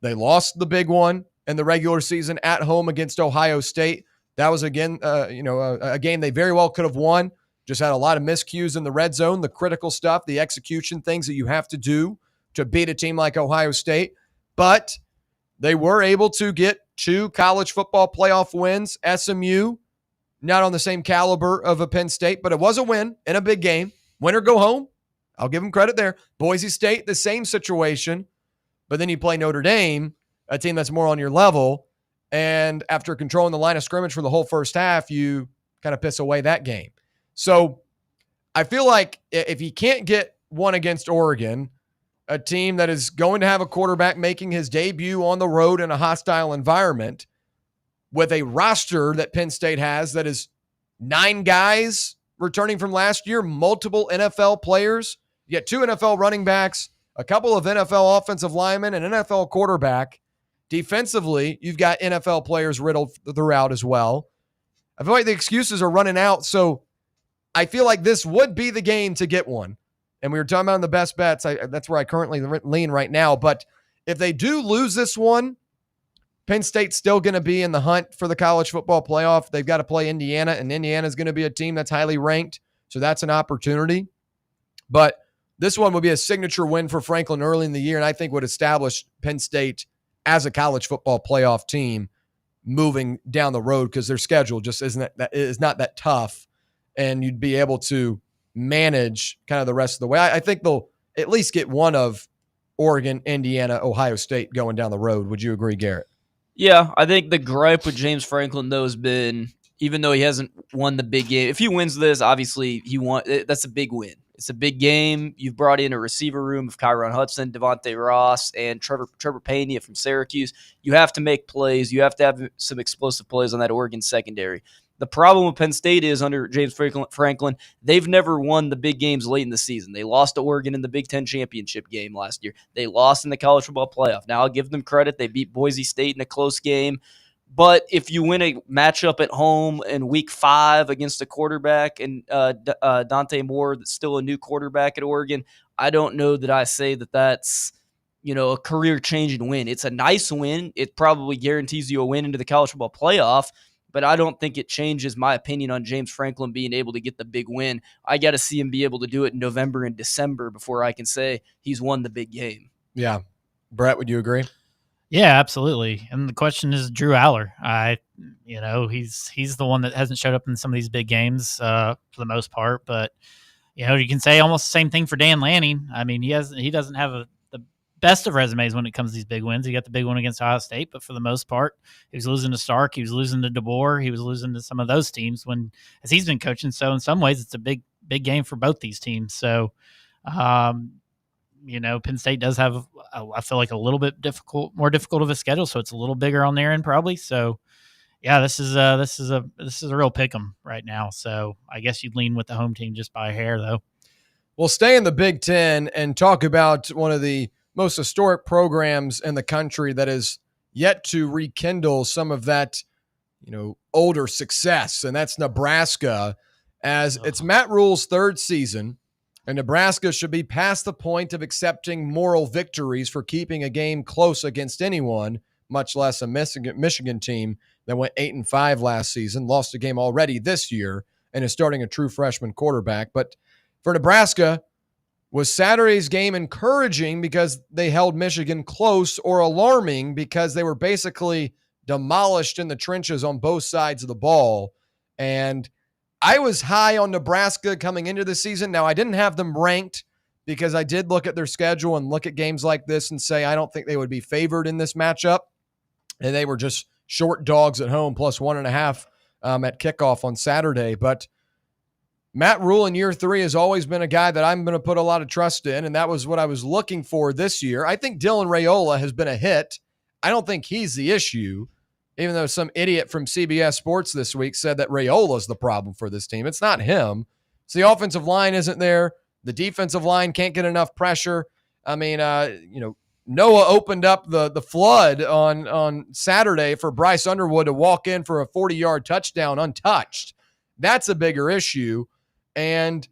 D: They lost the big one in the regular season at home against Ohio State. That was, again, a game they very well could have won. Just had a lot of miscues in the red zone, the critical stuff, the execution things that you have to do to beat a team like Ohio State. But they were able to get 2 college football playoff wins. SMU, not on the same caliber of a Penn State, but it was a win in a big game. Win or go home. I'll give them credit there. Boise State, the same situation. But then you play Notre Dame, a team that's more on your level. And after controlling the line of scrimmage for the whole first half, you kind of piss away that game. So I feel like if you can't get one against Oregon, a team that is going to have a quarterback making his debut on the road in a hostile environment with a roster that Penn State has that is 9 guys returning from last year, multiple NFL players. You get 2 NFL running backs, a couple of NFL offensive linemen, an NFL quarterback. Defensively, you've got NFL players riddled throughout as well. I feel like the excuses are running out, so I feel like this would be the game to get one. And we were talking about the best bets. That's where I currently lean right now. But if they do lose this one, Penn State's still going to be in the hunt for the college football playoff. They've got to play Indiana, and Indiana is going to be a team that's highly ranked. So that's an opportunity. But this one would be a signature win for Franklin early in the year, and I think would establish Penn State as a college football playoff team moving down the road because their schedule just is not that tough, and you'd be able to manage kind of the rest of the way. I think they'll at least get one of Oregon, Indiana, Ohio State going down the road. Would you agree, Garrett?
E: Yeah, I think the gripe with James Franklin, though, has been, even though he hasn't won the big game, if he wins this, obviously he won. That's a big win. It's a big game. You've brought in a receiver room of Kyron Hudson, Devontae Ross, and Trevor Pena from Syracuse. You have to make plays. You have to have some explosive plays on that Oregon secondary. The problem with Penn State is under James Franklin, they've never won the big games late in the season. They lost to Oregon in the Big Ten championship game last year. They lost in the college football playoff. Now I'll give them credit. They beat Boise State in a close game. But if you win a matchup at home in week 5 against a quarterback and Dante Moore, that's still a new quarterback at Oregon, I don't know that I say that that's, a career-changing win. It's a nice win. It probably guarantees you a win into the college football playoff, but I don't think it changes my opinion on James Franklin being able to get the big win. I got to see him be able to do it in November and December before I can say he's won the big game.
D: Yeah. Brett, would you agree?
F: Yeah, absolutely. And the question is Drew Aller. He's the one that hasn't showed up in some of these big games for the most part. But you can say almost the same thing for Dan Lanning. I mean, he doesn't have the best of resumes when it comes to these big wins. He got the big one against Ohio State, but for the most part, he was losing to Stark, he was losing to DeBoer, he was losing to some of those teams as he's been coaching. So in some ways, it's a big game for both these teams. So. Penn State does have, I feel like, a little bit more difficult of a schedule, so it's a little bigger on their end probably. So, yeah, this is a real pick 'em right now. So I guess you'd lean with the home team just by a hair, though.
D: We'll stay in the Big Ten and talk about one of the most historic programs in the country that is yet to rekindle some of that, older success, and that's Nebraska. As it's Matt Rule's 3rd season. And Nebraska should be past the point of accepting moral victories for keeping a game close against anyone, much less a Michigan team that went 8-5 last season, lost a game already this year, and is starting a true freshman quarterback. But for Nebraska, was Saturday's game encouraging because they held Michigan close, or alarming because they were basically demolished in the trenches on both sides of the ball? And I was high on Nebraska coming into the season. Now, I didn't have them ranked because I did look at their schedule and look at games like this and say I don't think they would be favored in this matchup. And they were just short dogs at home, plus 1.5 at kickoff on Saturday. But Matt Rule in year 3 has always been a guy that I'm going to put a lot of trust in, and that was what I was looking for this year. I think Dylan Raiola has been a hit. I don't think he's the issue. Even though some idiot from CBS Sports this week said that Raiola's the problem for this team. It's not him. It's the offensive line isn't there. The defensive line can't get enough pressure. I mean, Noah opened up the flood on Saturday for Bryce Underwood to walk in for a 40-yard touchdown untouched. That's a bigger issue. And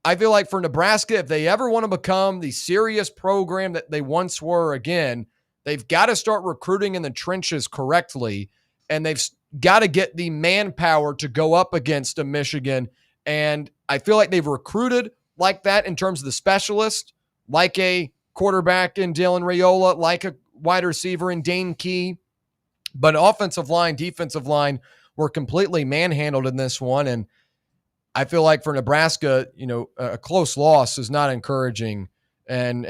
D: I feel like for Nebraska, if they ever want to become the serious program that they once were again, they've got to start recruiting in the trenches correctly, and they've got to get the manpower to go up against a Michigan. And I feel like they've recruited like that in terms of the specialist, like a quarterback in Dylan Raiola, like a wide receiver in Dane Key. But offensive line, defensive line were completely manhandled in this one. And I feel like for Nebraska, a close loss is not encouraging and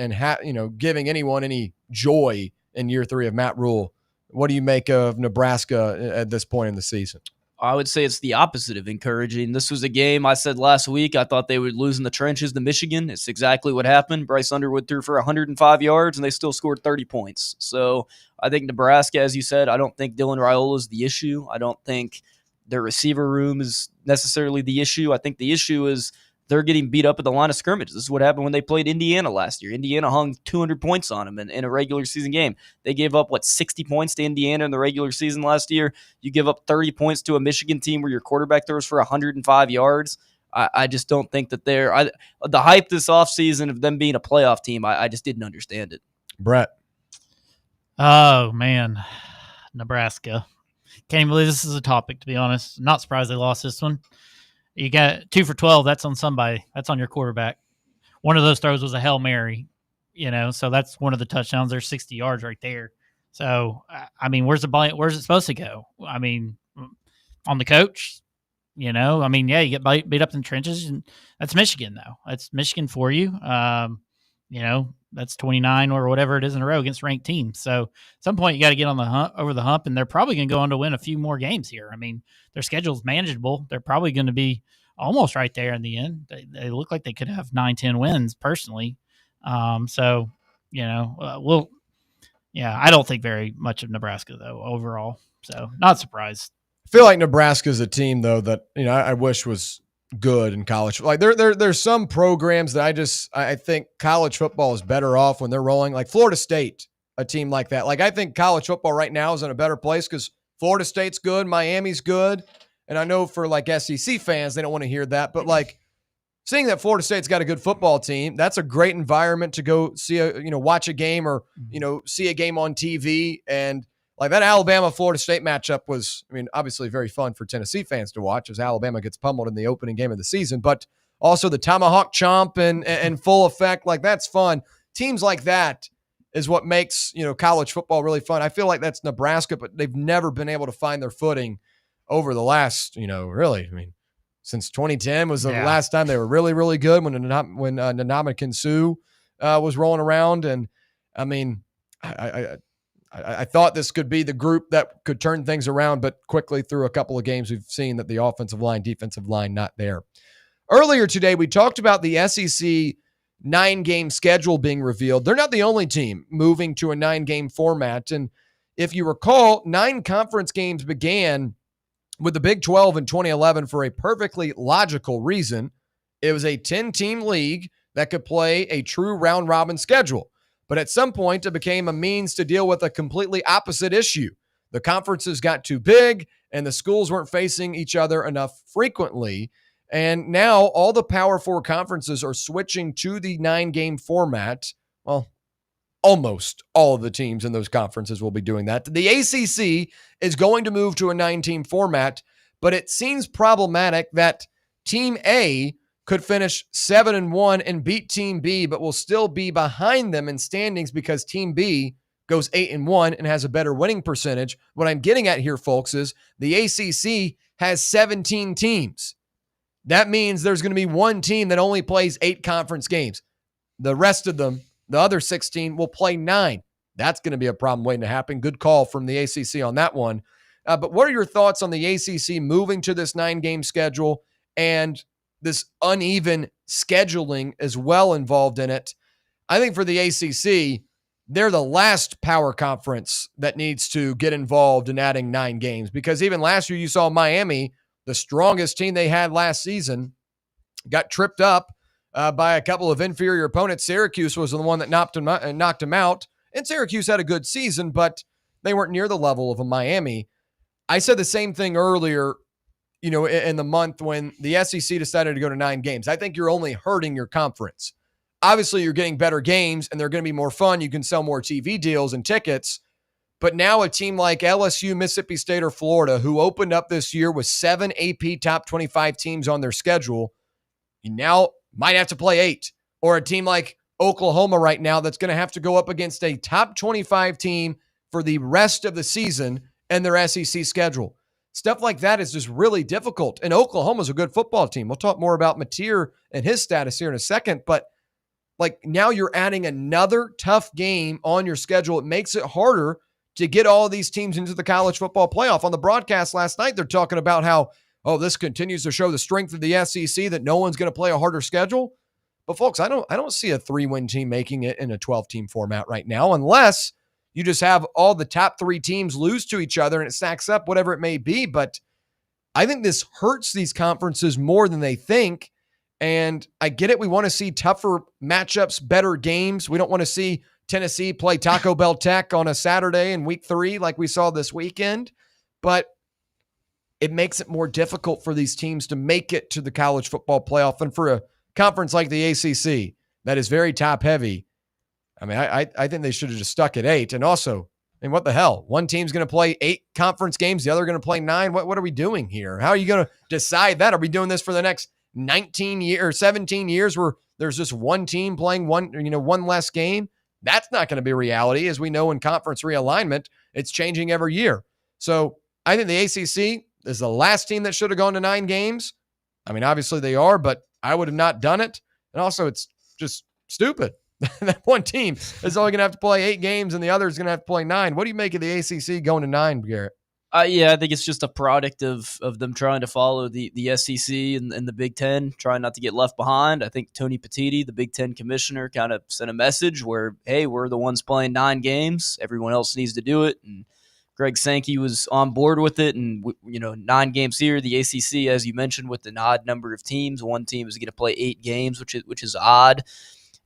D: giving anyone any joy in year 3 of Matt Rule. What do you make of Nebraska at this point in the season?
E: I would say it's the opposite of encouraging. This was a game I said last week I thought they would lose in the trenches to Michigan. It's exactly what happened. Bryce Underwood threw for 105 yards, and they still scored 30 points. So I think Nebraska, as you said, I don't think Dylan Raiola is the issue. I don't think their receiver room is necessarily the issue. I think the issue is they're getting beat up at the line of scrimmage. This is what happened when they played Indiana last year. Indiana hung 200 points on them in a regular season game. They gave up, 60 points to Indiana in the regular season last year. You give up 30 points to a Michigan team where your quarterback throws for 105 yards. I just don't think that the hype this offseason of them being a playoff team, I just didn't understand it.
D: Brett.
F: Oh, man. Nebraska. Can't even believe this is a topic, to be honest. Not surprised they lost this one. You got 2 for 12. That's on somebody. That's on your quarterback. One of those throws was a Hail Mary, so that's one of the touchdowns. There's 60 yards right there. So, I mean, where's it supposed to go? I mean, on the coach, you get beat up in the trenches. And that's Michigan, though. That's Michigan for you. That's 29 or whatever it is in a row against ranked teams. So at some point you got to get on the over the hump, and they're probably going to go on to win a few more games here. I mean, their schedule's manageable. They're probably going to be almost right there in the end. They look like they could have 9-10 wins personally. So, I don't think very much of Nebraska though overall. So not surprised.
D: I feel like Nebraska's a team though that, I wish was good in college. Like there's some programs that I think college football is better off when they're rolling. Like Florida State, a team like that. Like I think college football right now is in a better place because Florida State's good, Miami's good. And I know for like SEC fans, they don't want to hear that, but like seeing that Florida State's got a good football team, that's a great environment to go see watch a game or, see a game on TV. And like that Alabama-Florida State matchup was, obviously very fun for Tennessee fans to watch as Alabama gets pummeled in the opening game of the season, but also the tomahawk chomp and full effect. Like that's fun. Teams like that is what makes, college football really fun. I feel like that's Nebraska, but they've never been able to find their footing over the last, since 2010 was the last time they were really, really good when Ndamukong Suh was rolling around. And I thought this could be the group that could turn things around, but quickly through a couple of games, we've seen that the offensive line, defensive line, not there. Earlier today, we talked about the SEC 9-game schedule being revealed. They're not the only team moving to a 9-game format. And if you recall, 9 conference games began with the Big 12 in 2011 for a perfectly logical reason. It was a 10-team league that could play a true round-robin schedule. But at some point, it became a means to deal with a completely opposite issue. The conferences got too big, and the schools weren't facing each other enough frequently. And now all the Power 4 conferences are switching to the 9-game format. Well, almost all of the teams in those conferences will be doing that. The ACC is going to move to a 9-team format, but it seems problematic that Team A could finish 7-1 and beat Team B, but will still be behind them in standings because Team B goes 8-1 and has a better winning percentage. What I'm getting at here, folks, is the ACC has 17 teams. That means there's going to be one team that only plays 8 conference games. The rest of them, the other 16, will play 9. That's going to be a problem waiting to happen. Good call from the ACC on that one. But what are your thoughts on the ACC moving to this 9-game schedule and this uneven scheduling as well involved in it? I think for the ACC, they're the last power conference that needs to get involved in adding 9 games because even last year you saw Miami, the strongest team they had last season, got tripped up by a couple of inferior opponents. Syracuse was the one that knocked him out, and Syracuse had a good season, but they weren't near the level of a Miami. I said the same thing earlier, in the month when the SEC decided to go to 9 games. I think you're only hurting your conference. Obviously, you're getting better games, and they're going to be more fun. You can sell more TV deals and tickets. But now a team like LSU, Mississippi State, or Florida, who opened up this year with 7 AP top 25 teams on their schedule, you now might have to play 8. Or a team like Oklahoma right now that's going to have to go up against a top 25 team for the rest of the season and their SEC schedule. Stuff like that is just really difficult. And Oklahoma's a good football team. We'll talk more about Mateer and his status here in a second. But like now you're adding another tough game on your schedule. It makes it harder to get all of these teams into the college football playoff. On the broadcast last night, they're talking about how, this continues to show the strength of the SEC, that no one's going to play a harder schedule. But folks, I don't see a 3-win team making it in a 12-team format right now, unless you just have all the top 3 teams lose to each other and it stacks up, whatever it may be. But I think this hurts these conferences more than they think. And I get it. We want to see tougher matchups, better games. We don't want to see Tennessee play Taco Bell Tech on a Saturday in week 3 like we saw this weekend. But it makes it more difficult for these teams to make it to the college football playoff. And for a conference like the ACC that is very top heavy, I think they should have just stuck at 8. And also, what the hell? One team's going to play 8 conference games. The other going to play 9. What are we doing here? How are you going to decide that? Are we doing this for the next 19 years or 17 years where there's just one team playing one less game? That's not going to be reality. As we know in conference realignment, it's changing every year. So I think the ACC is the last team that should have gone to 9 games. Obviously they are, but I would have not done it. And also it's just stupid. That one team is only going to have to play 8 games and the other is going to have to play 9. What do you make of the ACC going to 9, Garrett?
E: Yeah, I think it's just a product of them trying to follow the SEC and the Big Ten, trying not to get left behind. I think Tony Petitti, the Big Ten commissioner, kind of sent a message where, hey, we're the ones playing 9 games. Everyone else needs to do it. And Greg Sankey was on board with it. And, 9 games here. The ACC, as you mentioned, with an odd number of teams. One team is going to play 8 games, which is odd.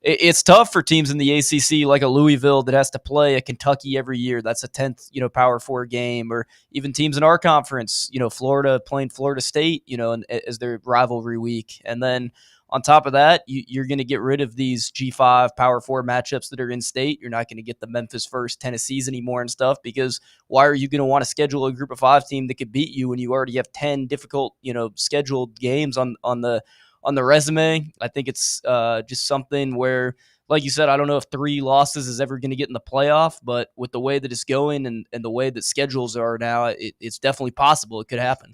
E: It's tough for teams in the ACC like a Louisville that has to play a Kentucky every year. That's a 10th, Power 4 game, or even teams in our conference, Florida playing Florida State, as their rivalry week. And then on top of that, you're going to get rid of these G5 Power 4 matchups that are in state. You're not going to get the Memphis First Tennessees anymore and stuff, because why are you going to want to schedule a group of 5 team that could beat you when you already have 10 difficult, scheduled games on the resume? I think it's just something where, like you said, I don't know if 3 losses is ever going to get in the playoff, but with the way that it's going and the way that schedules are now, it's definitely possible. It could happen.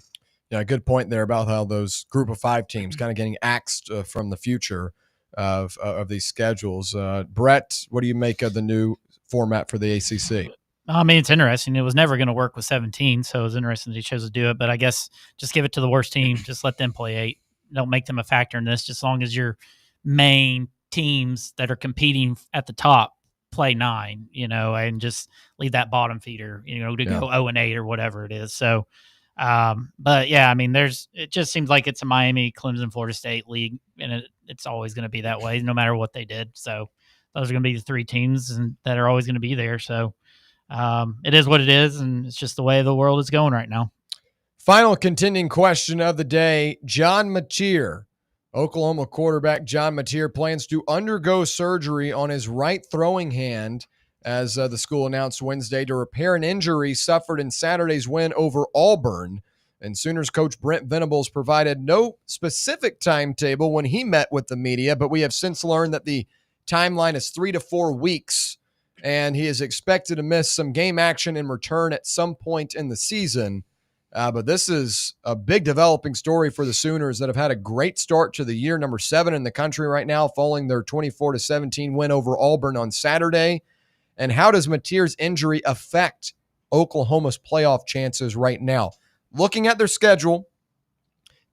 D: Yeah, good point there about how those group of 5 teams kind of getting axed from the future of these schedules. Brett, what do you make of the new format for the ACC?
F: I mean, it's interesting. It was never going to work with 17, so it was interesting that he chose to do it. But I guess just give it to the worst team. Just let them play 8. Don't make them a factor in this, just as long as your main teams that are competing at the top play 9, and just leave that bottom feeder, to go 0-8 or whatever it is. So, but yeah, I mean, it just seems like it's a Miami, Clemson, Florida State league, and it's always going to be that way, no matter what they did. So those are going to be the 3 teams that are always going to be there. So it is what it is, and it's just the way the world is going right now.
D: Final contending question of the day. John Mateer, Oklahoma quarterback John Mateer, plans to undergo surgery on his right throwing hand, as the school announced Wednesday, to repair an injury suffered in Saturday's win over Auburn. And Sooners coach Brent Venables provided no specific timetable when he met with the media, but we have since learned that the timeline is 3 to 4 weeks, and he is expected to miss some game action and return at some point in the season. But this is a big developing story for the Sooners that have had a great start to the year, number 7 in the country right now, following their 24-17 win over Auburn on Saturday. And how does Mateer's injury affect Oklahoma's playoff chances right now? Looking at their schedule,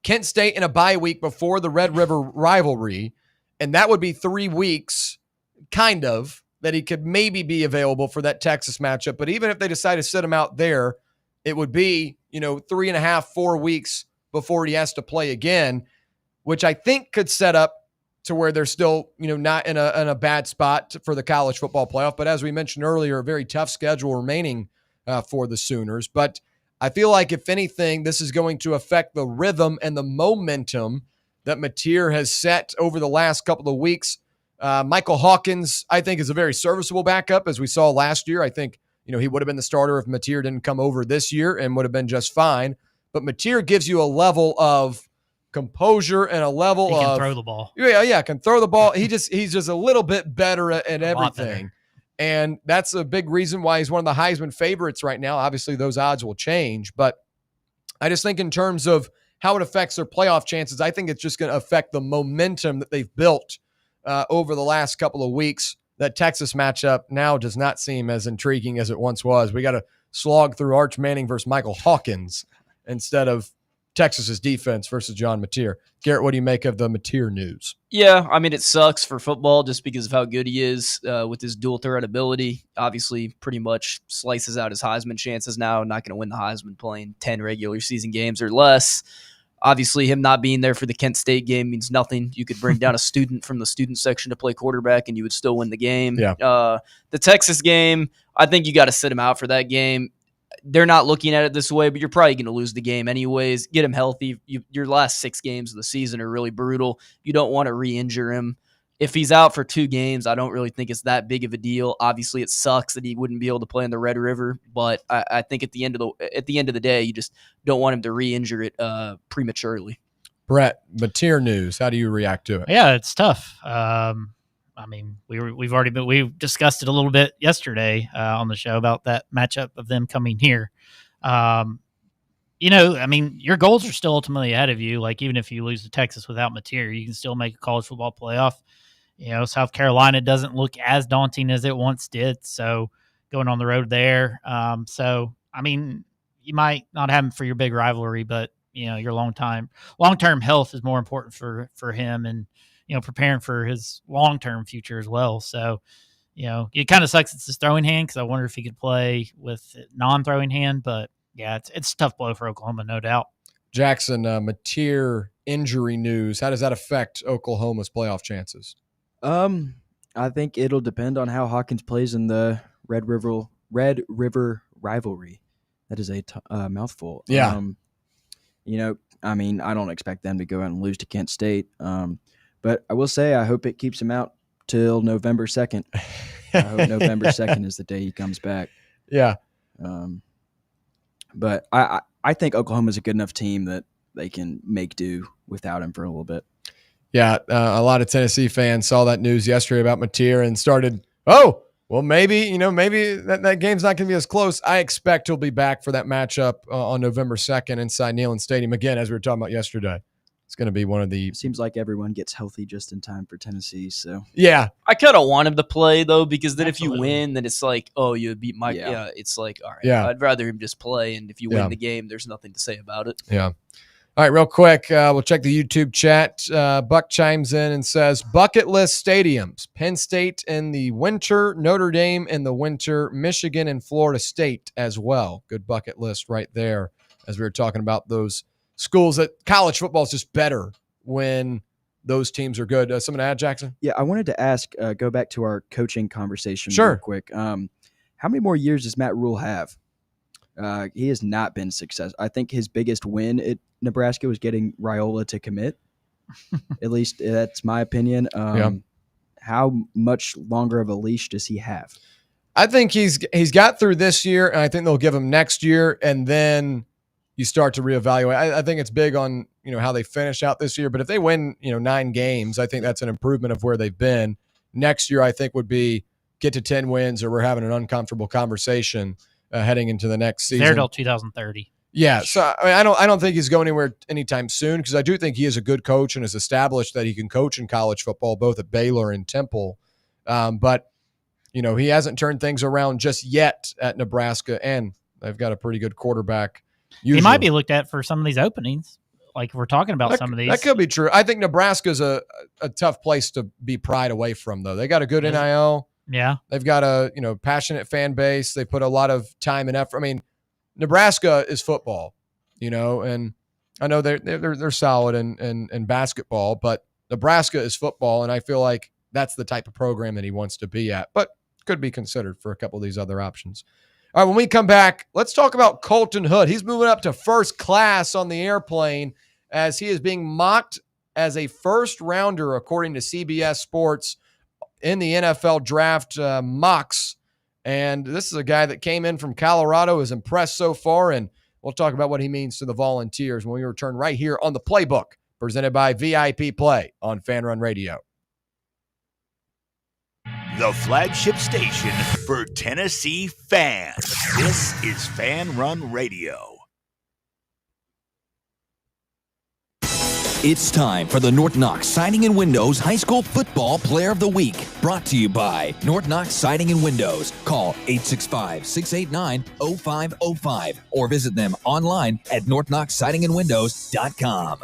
D: Kent State in a bye week before the Red River rivalry, and that would be 3 weeks, kind of, that he could maybe be available for that Texas matchup. But even if they decide to sit him out there, it would be, 3.5, 4 weeks before he has to play again, which I think could set up to where they're still, not in a bad spot for the college football playoff. But as we mentioned earlier, a very tough schedule remaining for the Sooners. But I feel like, if anything, this is going to affect the rhythm and the momentum that Mateer has set over the last couple of weeks. Michael Hawkins, I think, is a very serviceable backup, as we saw last year. I think, he would have been the starter if Mateer didn't come over this year, and would have been just fine. But Mateer gives you a level of composure and a level
F: he can
D: of
F: throw the ball.
D: Yeah, can throw the ball. He's just a little bit better at everything. And that's a big reason why he's one of the Heisman favorites right now. Obviously, those odds will change, but I just think in terms of how it affects their playoff chances, I think it's just going to affect the momentum that they've built over the last couple of weeks. That Texas matchup now does not seem as intriguing as it once was. We got to slog through Arch Manning versus Michael Hawkins instead of Texas's defense versus John Mateer. Garrett, what do you make of the Mateer news?
E: Yeah, I mean, it sucks for football just because of how good he is with his dual threat ability. Obviously, pretty much slices out his Heisman chances now. Not going to win the Heisman playing 10 regular season games or less. Obviously, him not being there for the Kent State game means nothing. You could bring down a student from the student section to play quarterback, and you would still win the game.
D: Yeah.
E: The Texas game, I think you got to sit him out for that game. They're not looking at it this way, but you're probably going to lose the game anyways. Get him healthy. Your last 6 games of the season are really brutal. You don't want to re-injure him. If he's out for 2 games, I don't really think it's that big of a deal. Obviously, it sucks that he wouldn't be able to play in the Red River, but I think at the end of the day, you just don't want him to re-injure it prematurely.
D: Brett, Mateer news. How do you react to it?
F: Yeah, it's tough. I mean, we've discussed it a little bit yesterday on the show about that matchup of them coming here. I mean, your goals are still ultimately ahead of you. Like, even if you lose to Texas without Mateer, you can still make a college football playoff. South Carolina doesn't look as daunting as it once did. So going on the road there. I mean, you might not have him for your big rivalry, but your long-term health is more important for him, and preparing for his long-term future as well. So it kind of sucks it's his throwing hand, because I wonder if he could play with non-throwing hand. But yeah, it's a tough blow for Oklahoma, no doubt.
B: Jackson, Mateer injury news. How does that affect Oklahoma's playoff chances?
A: I think it'll depend on how Hawkins plays in the Red River rivalry. That is a mouthful.
B: Yeah.
A: I don't expect them to go out and lose to Kent State. But I will say I hope it keeps him out till November 2nd. I hope November 2nd is the day he comes back.
B: Yeah.
A: But I think Oklahoma's a good enough team that they can make do without him for a little bit.
B: Yeah, a lot of Tennessee fans saw that news yesterday about Mateer and started, maybe that game's not going to be as close. I expect he'll be back for that matchup on November 2nd inside Neyland Stadium. Again, as we were talking about yesterday, it's going to be one of the...
A: Seems like everyone gets healthy just in time for Tennessee, so...
B: Yeah.
E: I kind of want him to play, though, because then if you win, then it's like, oh, you beat Mike. Yeah, it's like, all right, I'd rather him just play, and if you win the game, there's nothing to say about it.
B: Yeah. All right, real quick, we'll check the YouTube chat. Buck chimes in and says, bucket list stadiums, Penn State in the winter, Notre Dame in the winter, Michigan and Florida State as well. Good bucket list right there, as we were talking about those schools that college football is just better when those teams are good. Something to add, Jackson?
A: Yeah, I wanted to ask, go back to our coaching conversation real quick. How many more years does Matt Rule have? He has not been successful. I think his biggest win at Nebraska was getting Raiola to commit. At least that's my opinion. How much longer of a leash does he have?
B: I think he's got through this year, and I think they'll give him next year, and then you start to reevaluate. I think it's big on how they finish out this year, but if they win 9 games, I think that's an improvement of where they've been. Next year, I think would be get to 10 wins, or we're having an uncomfortable conversation heading into the next season.
F: There till 2030.
B: Yeah, so I don't think he's going anywhere anytime soon, because I do think he is a good coach and has established that he can coach in college football, both at Baylor and Temple. But he hasn't turned things around just yet at Nebraska, and they've got a pretty good quarterback. Usually.
F: He might be looked at for some of these openings, like we're talking about some of these.
B: That could be true. I think Nebraska's a tough place to be pried away from, though. They got a good NIL.
F: Yeah.
B: They've got a passionate fan base. They put a lot of time and effort. I mean, Nebraska is football, and I know they're solid in basketball, but Nebraska is football, and I feel like that's the type of program that he wants to be at, but could be considered for a couple of these other options. All right, when we come back, let's talk about Colton Hood. He's moving up to first class on the airplane as he is being mocked as a first rounder, according to CBS Sports, in the NFL draft mocks. And this is a guy that came in from Colorado, is impressed so far, and we'll talk about what he means to the Volunteers when we return right here on the Playbook, presented by VIP Play on Fan Run Radio.
G: The flagship station for Tennessee fans. This is Fan Run Radio.
I: It's time for the North Knox Siding and Windows High School Football Player of the Week. Brought to you by North Knox Siding and Windows. Call 865-689-0505 or visit them online at northknoxsidingandwindows.com.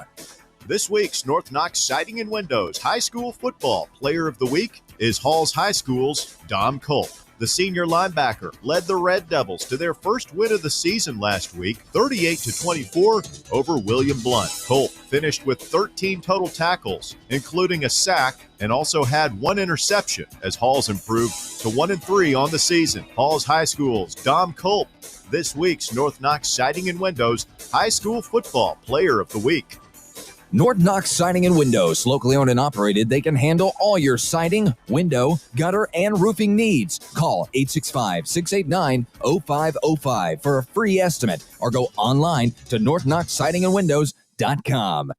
N: This week's North Knox Siding and Windows High School Football Player of the Week is Halls High School's Dom Culp. The senior linebacker led the Red Devils to their first win of the season last week, 38-24 over William Blunt. Culp finished with 13 total tackles, including a sack, and also had 1 interception as Halls improved to 1-3 on the season. Halls High School's Dom Culp, this week's North Knox Siding and Windows High School Football Player of the Week.
I: North Knox Siding and Windows, locally owned and operated. They can handle all your siding, window, gutter, and roofing needs. Call 865-689-0505 for a free estimate or go online to northknoxsidingandwindows.com.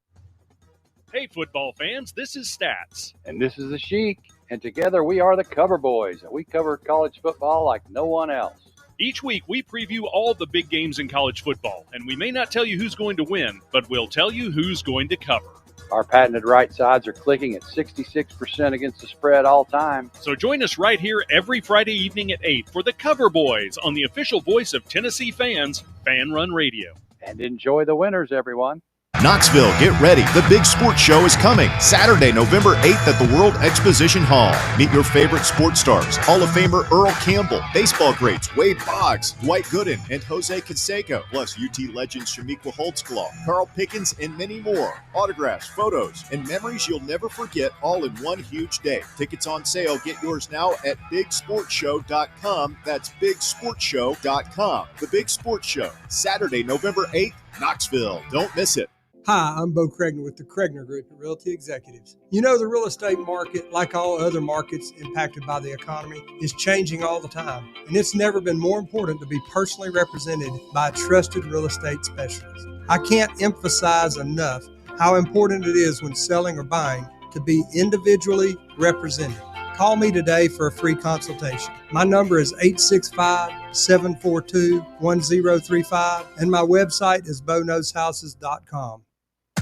X: Hey, football fans, this is Stats.
Y: And this is the Sheik, and together we are the Cover Boys, and we cover college football like no one else.
X: Each week, we preview all the big games in college football, and we may not tell you who's going to win, but we'll tell you who's going to cover.
Y: Our patented right sides are clicking at 66% against the spread all time.
X: So join us right here every Friday evening at 8 for the Cover Boys on the official voice of Tennessee fans, Fan Run Radio.
Y: And enjoy the winners, everyone.
N: Knoxville, get ready. The Big Sports Show is coming Saturday, November 8th at the World Exposition Hall. Meet your favorite sports stars, Hall of Famer Earl Campbell, baseball greats Wade Boggs, Dwight Gooden, and Jose Canseco, plus UT legends Shamiqua Holtzclaw, Carl Pickens, and many more. Autographs, photos, and memories you'll never forget, all in one huge day. Tickets on sale. Get yours now at BigSportsShow.com. That's BigSportsShow.com. The Big Sports Show, Saturday, November 8th, Knoxville. Don't miss it.
J: Hi, I'm Bo Cregner with the Cregner Group at Realty Executives. You know, the real estate market, like all other markets impacted by the economy, is changing all the time. And it's never been more important to be personally represented by a trusted real estate specialist. I can't emphasize enough how important it is when selling or buying to be individually represented. Call me today for a free consultation. My number is 865-742-1035, and my website is BoKnowsHouses.com.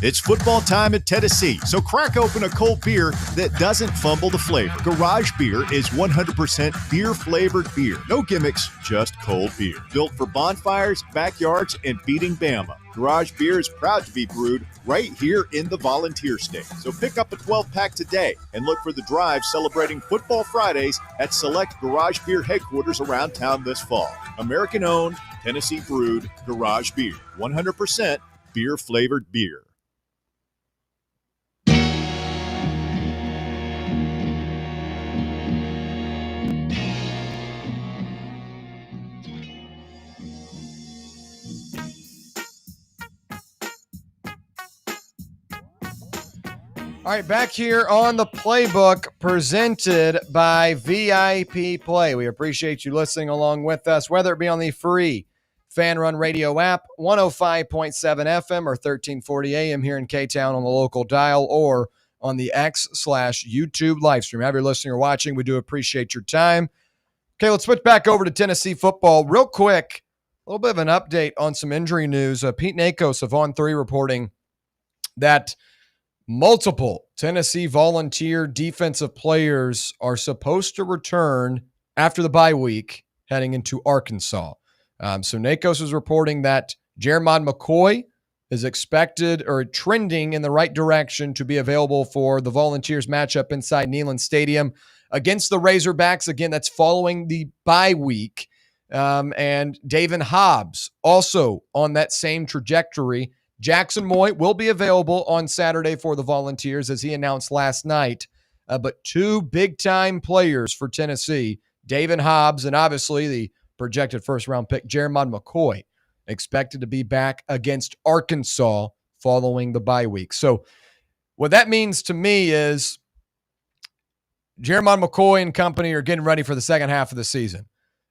N: It's football time at Tennessee, so crack open a cold beer that doesn't fumble the flavor. Garage Beer is 100% beer-flavored beer. No gimmicks, just cold beer. Built for bonfires, backyards, and beating Bama. Garage Beer is proud to be brewed right here in the Volunteer State. So pick up a 12-pack today and look for the drive celebrating Football Fridays at select Garage Beer headquarters around town this fall. American-owned, Tennessee-brewed Garage Beer. 100% beer-flavored beer.
B: All right, back here on the Playbook, presented by VIP Play. We appreciate you listening along with us, whether it be on the free Fan Run Radio app, 105.7 FM or 1340 AM here in K-Town on the local dial, or on the X/YouTube live stream. However you're listening or watching, we do appreciate your time. Okay, let's switch back over to Tennessee football real quick. A little bit of an update on some injury news. Pete Nakos of On 3 reporting that multiple Tennessee Volunteer defensive players are supposed to return after the bye week heading into Arkansas. So Nakos is reporting that Jeremiah McCoy is expected or trending in the right direction to be available for the Volunteers matchup inside Neyland Stadium against the Razorbacks. Again, that's following the bye week. And David Hobbs also on that same trajectory. Jackson Moy will be available on Saturday for the Volunteers, as he announced last night. But two big-time players for Tennessee, David Hobbs and obviously the projected first-round pick, Jeremiah McCoy, expected to be back against Arkansas following the bye week. So what that means to me is Jeremiah McCoy and company are getting ready for the second half of the season.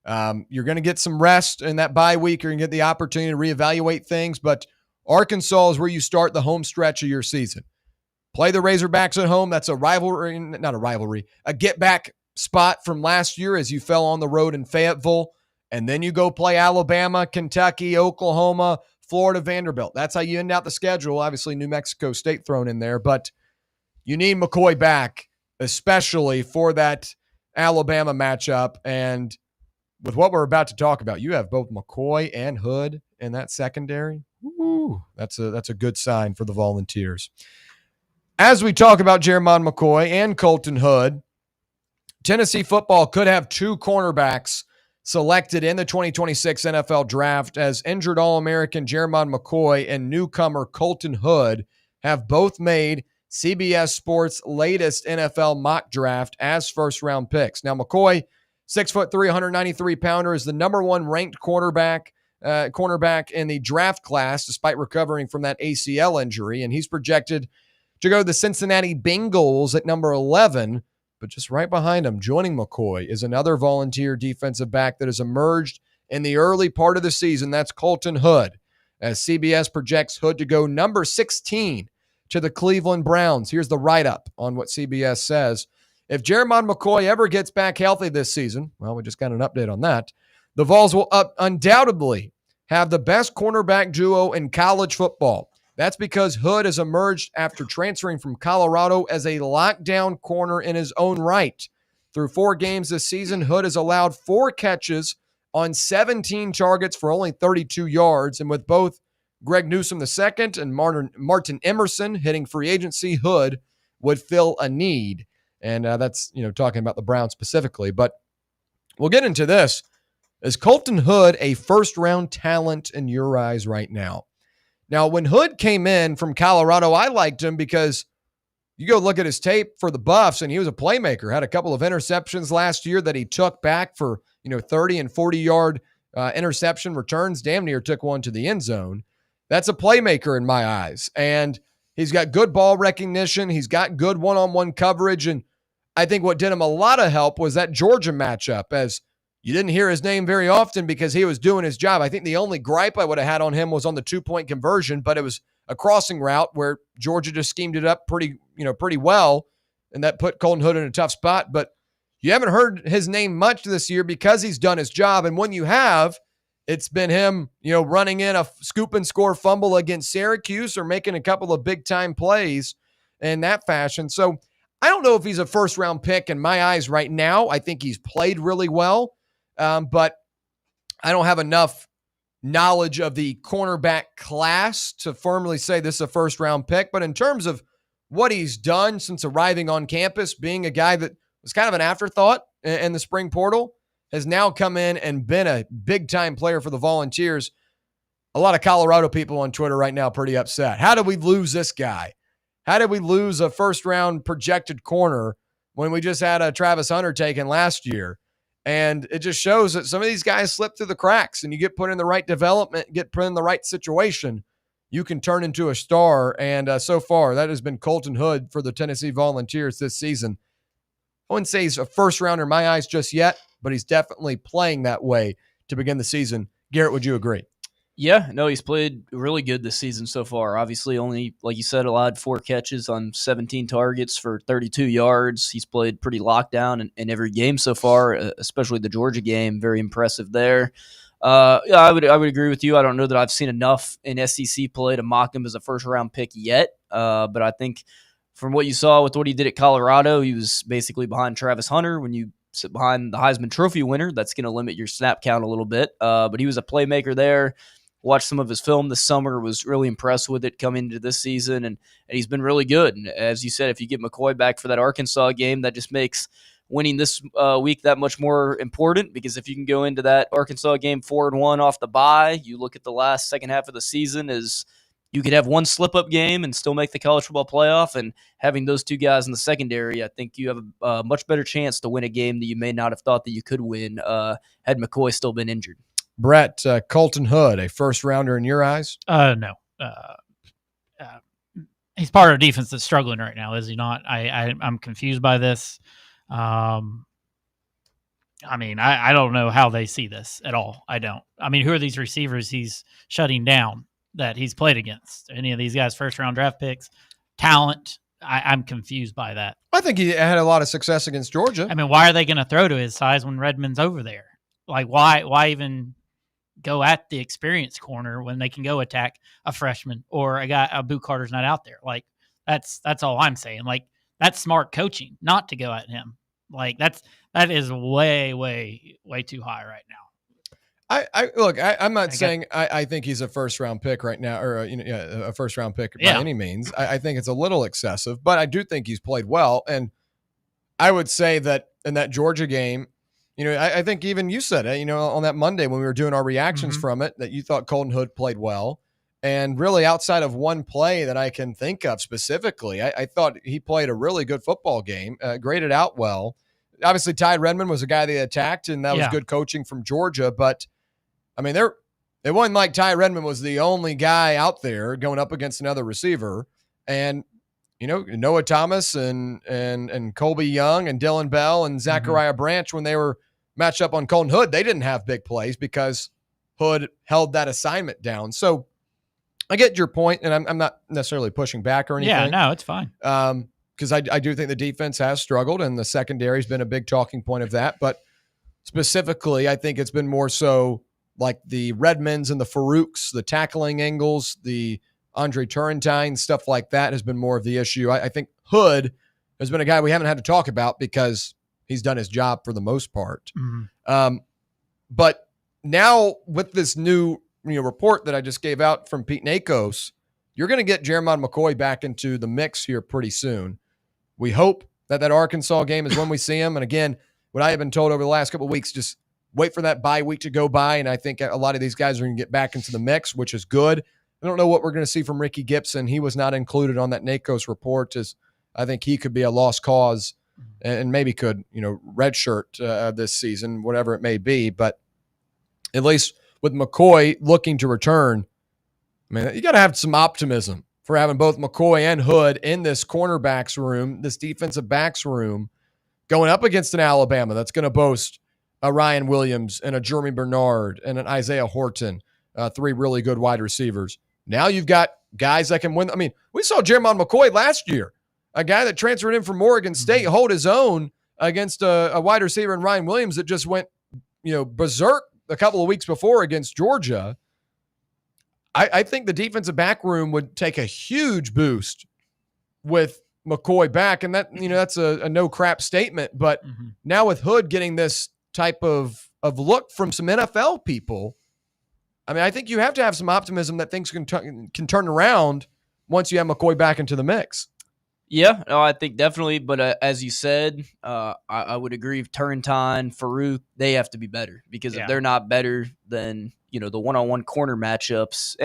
B: You're going to get some rest in that bye week. You're going to get the opportunity to reevaluate things, but Arkansas is where you start the home stretch of your season. Play the Razorbacks at home. That's a rivalry, not a rivalry, a get-back spot from last year as you fell on the road in Fayetteville. And then you go play Alabama, Kentucky, Oklahoma, Florida, Vanderbilt. That's how you end out the schedule. Obviously, New Mexico State thrown in there. But you need McCoy back, especially for that Alabama matchup. And with what we're about to talk about, you have both McCoy and Hood in that secondary. Ooh, that's a good sign for the Volunteers. As we talk about Jeremiah McCoy and Colton Hood, Tennessee football could have two cornerbacks selected in the 2026 NFL Draft, as injured All-American Jeremiah McCoy and newcomer Colton Hood have both made CBS Sports' latest NFL mock draft as first-round picks. Now, McCoy, 6'3", 193-pounder, is the number one ranked cornerback in the draft class, despite recovering from that ACL injury, and he's projected to go to the Cincinnati Bengals at number 11. But just right behind him, joining McCoy, is another Volunteer defensive back that has emerged in the early part of the season. That's Colton Hood, as CBS projects Hood to go number 16 to the Cleveland Browns. Here's the write-up on what CBS says. If Jeremiah McCoy ever gets back healthy this season, well, we just got an update on that, the Vols will undoubtedly have the best cornerback duo in college football. That's because Hood has emerged after transferring from Colorado as a lockdown corner in his own right. Through 4 games this season, Hood has allowed 4 catches on 17 targets for only 32 yards. And with both Greg Newsome II and Martin Emerson hitting free agency, Hood would fill a need. And that's, talking about the Browns specifically. But we'll get into this. Is Colton Hood a first-round talent in your eyes right now? Now, when Hood came in from Colorado, I liked him because you go look at his tape for the Buffs, and he was a playmaker. Had a couple of interceptions last year that he took back for 30 and 40-yard interception returns. Damn near took one to the end zone. That's a playmaker in my eyes. And he's got good ball recognition. He's got good one-on-one coverage. And I think what did him a lot of help was that Georgia matchup, as you didn't hear his name very often because he was doing his job. I think the only gripe I would have had on him was on the 2-point conversion, but it was a crossing route where Georgia just schemed it up pretty well, and that put Colton Hood in a tough spot. But you haven't heard his name much this year because he's done his job. And when you have, it's been him, running in a scoop and score fumble against Syracuse or making a couple of big-time plays in that fashion. So I don't know if he's a first-round pick in my eyes right now. I think he's played really well, but I don't have enough knowledge of the cornerback class to firmly say this is a first-round pick. But in terms of what he's done since arriving on campus, being a guy that was kind of an afterthought in the spring portal, has now come in and been a big-time player for the Volunteers. A lot of Colorado people on Twitter right now pretty upset. How did we lose this guy? How did we lose a first-round projected corner when we just had a Travis Hunter taken last year? And it just shows that some of these guys slip through the cracks, and you get put in the right development, get put in the right situation, you can turn into a star. And so far, that has been Colton Hood for the Tennessee Volunteers this season. I wouldn't say he's a first-rounder in my eyes just yet, but he's definitely playing that way to begin the season. Garrett, would you agree?
E: Yeah, no, he's played really good this season so far. Obviously, only, like you said, allowed 4 catches on 17 targets for 32 yards. He's played pretty locked down in every game so far, especially the Georgia game. Very impressive there. Yeah, I would agree with you. I don't know that I've seen enough in SEC play to mock him as a first-round pick yet, but I think from what you saw with what he did at Colorado, he was basically behind Travis Hunter. When you sit behind the Heisman Trophy winner, that's going to limit your snap count a little bit, but he was a playmaker there. Watched some of his film this summer, was really impressed with it coming into this season, and he's been really good. And as you said, if you get McCoy back for that Arkansas game, that just makes winning this week that much more important, because if you can go into that Arkansas game 4-1 off the bye, you look at the second half of the season as you could have one slip-up game and still make the college football playoff, and having those 2 guys in the secondary, I think you have a much better chance to win a game that you may not have thought that you could win had McCoy still been injured.
B: Brett, Colton Hood, a first-rounder in your eyes?
F: No. He's part of a defense that's struggling right now, is he not? I'm confused by this. I don't know how they see this at all. I don't. Who are these receivers he's shutting down that he's played against? Any of these guys first-round draft picks? Talent? I'm confused by that.
B: I think he had a lot of success against Georgia.
F: Why are they going to throw to his size when Redmond's over there? Like, why even go at the experienced corner when they can go attack a freshman or a Boo Carter's not out there? Like, that's all I'm saying. Like, that's smart coaching not to go at him. Like, that is way, way, way too high right now.
B: I'm not saying I think he's a first-round pick right now, or a first-round pick by any means. I think it's a little excessive, but I do think he's played well. And I would say that in that Georgia game, I think even you said it, on that Monday when we were doing our reactions from it, that you thought Colton Hood played well. And really, outside of one play that I can think of specifically, I thought he played a really good football game, graded out well. Obviously, Ty Redmond was a guy they attacked, and that was good coaching from Georgia. But, it wasn't like Ty Redmond was the only guy out there going up against another receiver. And, Noah Thomas and Colby Young and Dylan Bell and Zachariah Branch, when they were matched up on Colton Hood, they didn't have big plays because Hood held that assignment down. So I get your point, and I'm not necessarily pushing back or anything.
F: Yeah, no, it's fine.
B: Because I do think the defense has struggled, and the secondary has been a big talking point of that. But specifically, I think it's been more so like the Redmonds and the Farouks, the tackling angles, the Andre Turrentine, stuff like that has been more of the issue. I think Hood has been a guy we haven't had to talk about because he's done his job for the most part.
F: Mm-hmm.
B: But now with this new report that I just gave out from Pete Nakos, you're going to get Jeremiah McCoy back into the mix here pretty soon. We hope that Arkansas game is when we see him. And again, what I have been told over the last couple of weeks, just wait for that bye week to go by, and I think a lot of these guys are going to get back into the mix, which is good. I don't know what we're going to see from Ricky Gibson. He was not included on that Nakos report, as I think he could be a lost cause and maybe could, redshirt this season, whatever it may be. But at least with McCoy looking to return, I mean, you got to have some optimism for having both McCoy and Hood in this cornerbacks room, this defensive backs room, going up against an Alabama that's going to boast a Ryan Williams and a Jeremy Bernard and an Isaiah Horton, 3 really good wide receivers. Now you've got guys that can win. I mean, we saw Jeremiah McCoy last year, a guy that transferred in from Oregon State, hold his own against a wide receiver in Ryan Williams that just went, berserk a couple of weeks before against Georgia. I think the defensive back room would take a huge boost with McCoy back, and that that's a no crap statement. But now with Hood getting this type of look from some NFL people, I mean, I think you have to have some optimism that things can turn around once you have McCoy back into the mix.
E: Yeah, no, I think definitely. But as you said, I would agree. Turrentine, Farouk, they have to be better because if they're not better, then the one-on-one corner matchups,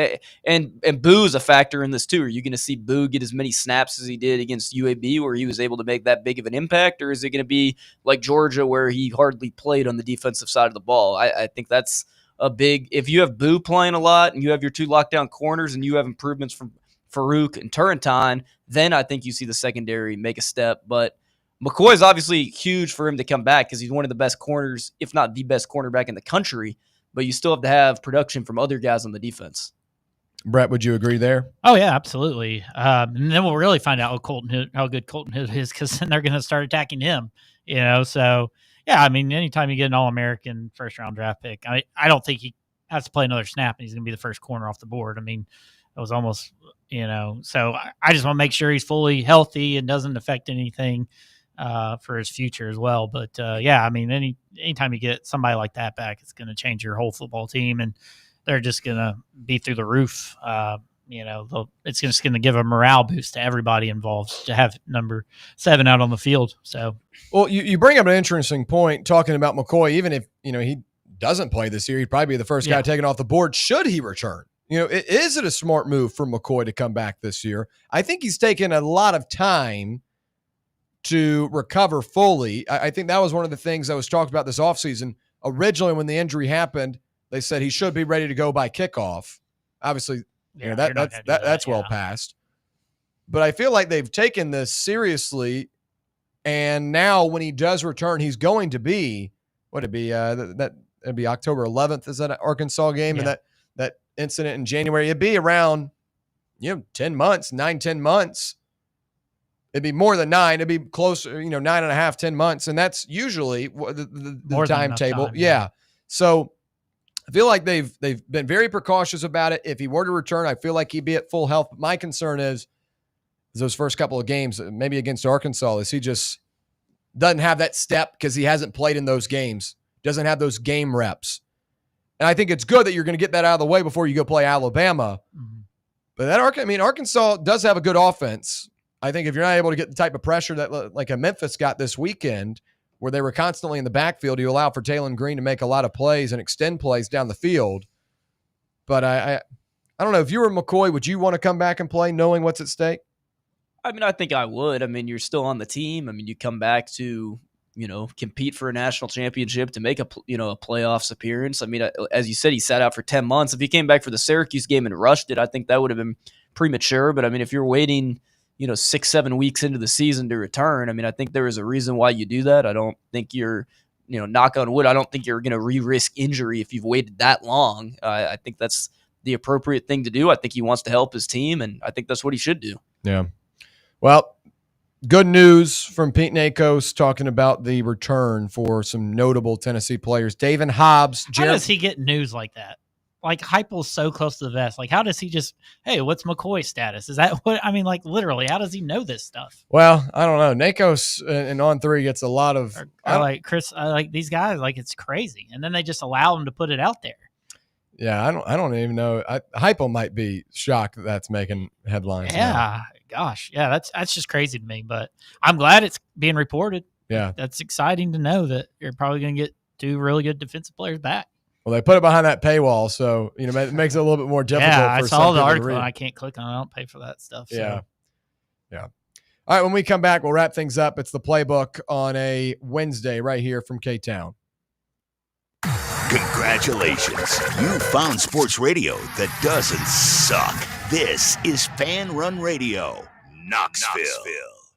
E: and Boo's a factor in this too. Are you going to see Boo get as many snaps as he did against UAB, where he was able to make that big of an impact, or is it going to be like Georgia, where he hardly played on the defensive side of the ball? I think that's a big. If you have Boo playing a lot and you have your 2 lockdown corners and you have improvements from Farouk and Turrentine, then I think you see the secondary make a step. But McCoy is obviously huge for him to come back because he's one of the best corners, if not the best cornerback in the country. But you still have to have production from other guys on the defense.
B: Brett, would you agree there?
F: Oh yeah, absolutely. And then we'll really find out how good Colton Hood is, because then they're going to start attacking him. So yeah, I mean, anytime you get an All-American first-round draft pick, I don't think he has to play another snap and he's going to be the first corner off the board. I mean, it was almost, so I just want to make sure he's fully healthy and doesn't affect anything for his future as well. But yeah, I mean, anytime you get somebody like that back, it's going to change your whole football team, and they're just going to be through the roof. It's just going to give a morale boost to everybody involved to have number 7 out on the field. So,
B: well, you bring up an interesting point talking about McCoy. Even if he doesn't play this year, he'd probably be the first guy taken off the board should he return. Is it a smart move for McCoy to come back this year? I think he's taken a lot of time to recover fully. I think that was one of the things that was talked about this offseason. Originally, when the injury happened, they said he should be ready to go by kickoff. Obviously, that's well past. But I feel like they've taken this seriously, and now when he does return, he's going to be it'd be October 11th. Is that an Arkansas game? And that incident in January, it'd be around 10 months, 9-10 months. It'd be more than 9. It'd be closer, 9.5, 10 months. And that's usually the timetable. Yeah. So I feel like they've been very precautious about it. If he were to return, I feel like he'd be at full health. But my concern is those first couple of games, maybe against Arkansas, is he just doesn't have that step because he hasn't played in those games, doesn't have those game reps. And I think it's good that you're going to get that out of the way before you go play Alabama. Mm-hmm. But Arkansas does have a good offense. I think if you're not able to get the type of pressure that like a Memphis got this weekend, where they were constantly in the backfield, you allow for Taylon Green to make a lot of plays and extend plays down the field. But I don't know. If you were McCoy, would you want to come back and play knowing what's at stake?
E: I mean, I think I would. I mean, you're still on the team. I mean, you come back to, compete for a national championship, to make a playoffs appearance. I mean, as you said, he sat out for 10 months. If he came back for the Syracuse game and rushed it, I think that would have been premature. But I mean, if you're waiting, 6-7 weeks into the season to return, I mean, I think there is a reason why you do that. I don't think you're, knock on wood, I don't think you're going to re-risk injury if you've waited that long. I think that's the appropriate thing to do. I think he wants to help his team, and I think that's what he should do.
B: Yeah. Well, good news from Pete Nakos talking about the return for some notable Tennessee players. David Hobbs.
F: How does he get news like that? like Heupel's so close to the vest. Like, how does he just, hey, what's McCoy's status? Is that what, I mean, like literally, how does he know this stuff?
B: Well, I don't know. Nakos and On3 gets a lot of,
F: I like Chris, I like these guys, like it's crazy. And then they just allow them to put it out there.
B: yeah, I don't even know. Heupel might be shocked that's making headlines.
F: Yeah.
B: now.
F: Gosh. Yeah. That's just crazy to me, but I'm glad it's being reported.
B: Yeah.
F: That's exciting to know that you're probably going to get 2 really good defensive players back.
B: Well, they put it behind that paywall, so it makes it a little bit more difficult.
F: Yeah, I
B: for
F: saw
B: some
F: the
B: people to
F: article
B: read.
F: and I can't click on it. I don't pay for that stuff. So.
B: Yeah. Yeah. All right, when we come back, we'll wrap things up. It's the Playbook on a Wednesday right here from K-Town.
G: Congratulations. You found sports radio that doesn't suck. This is Fan Run Radio, Knoxville.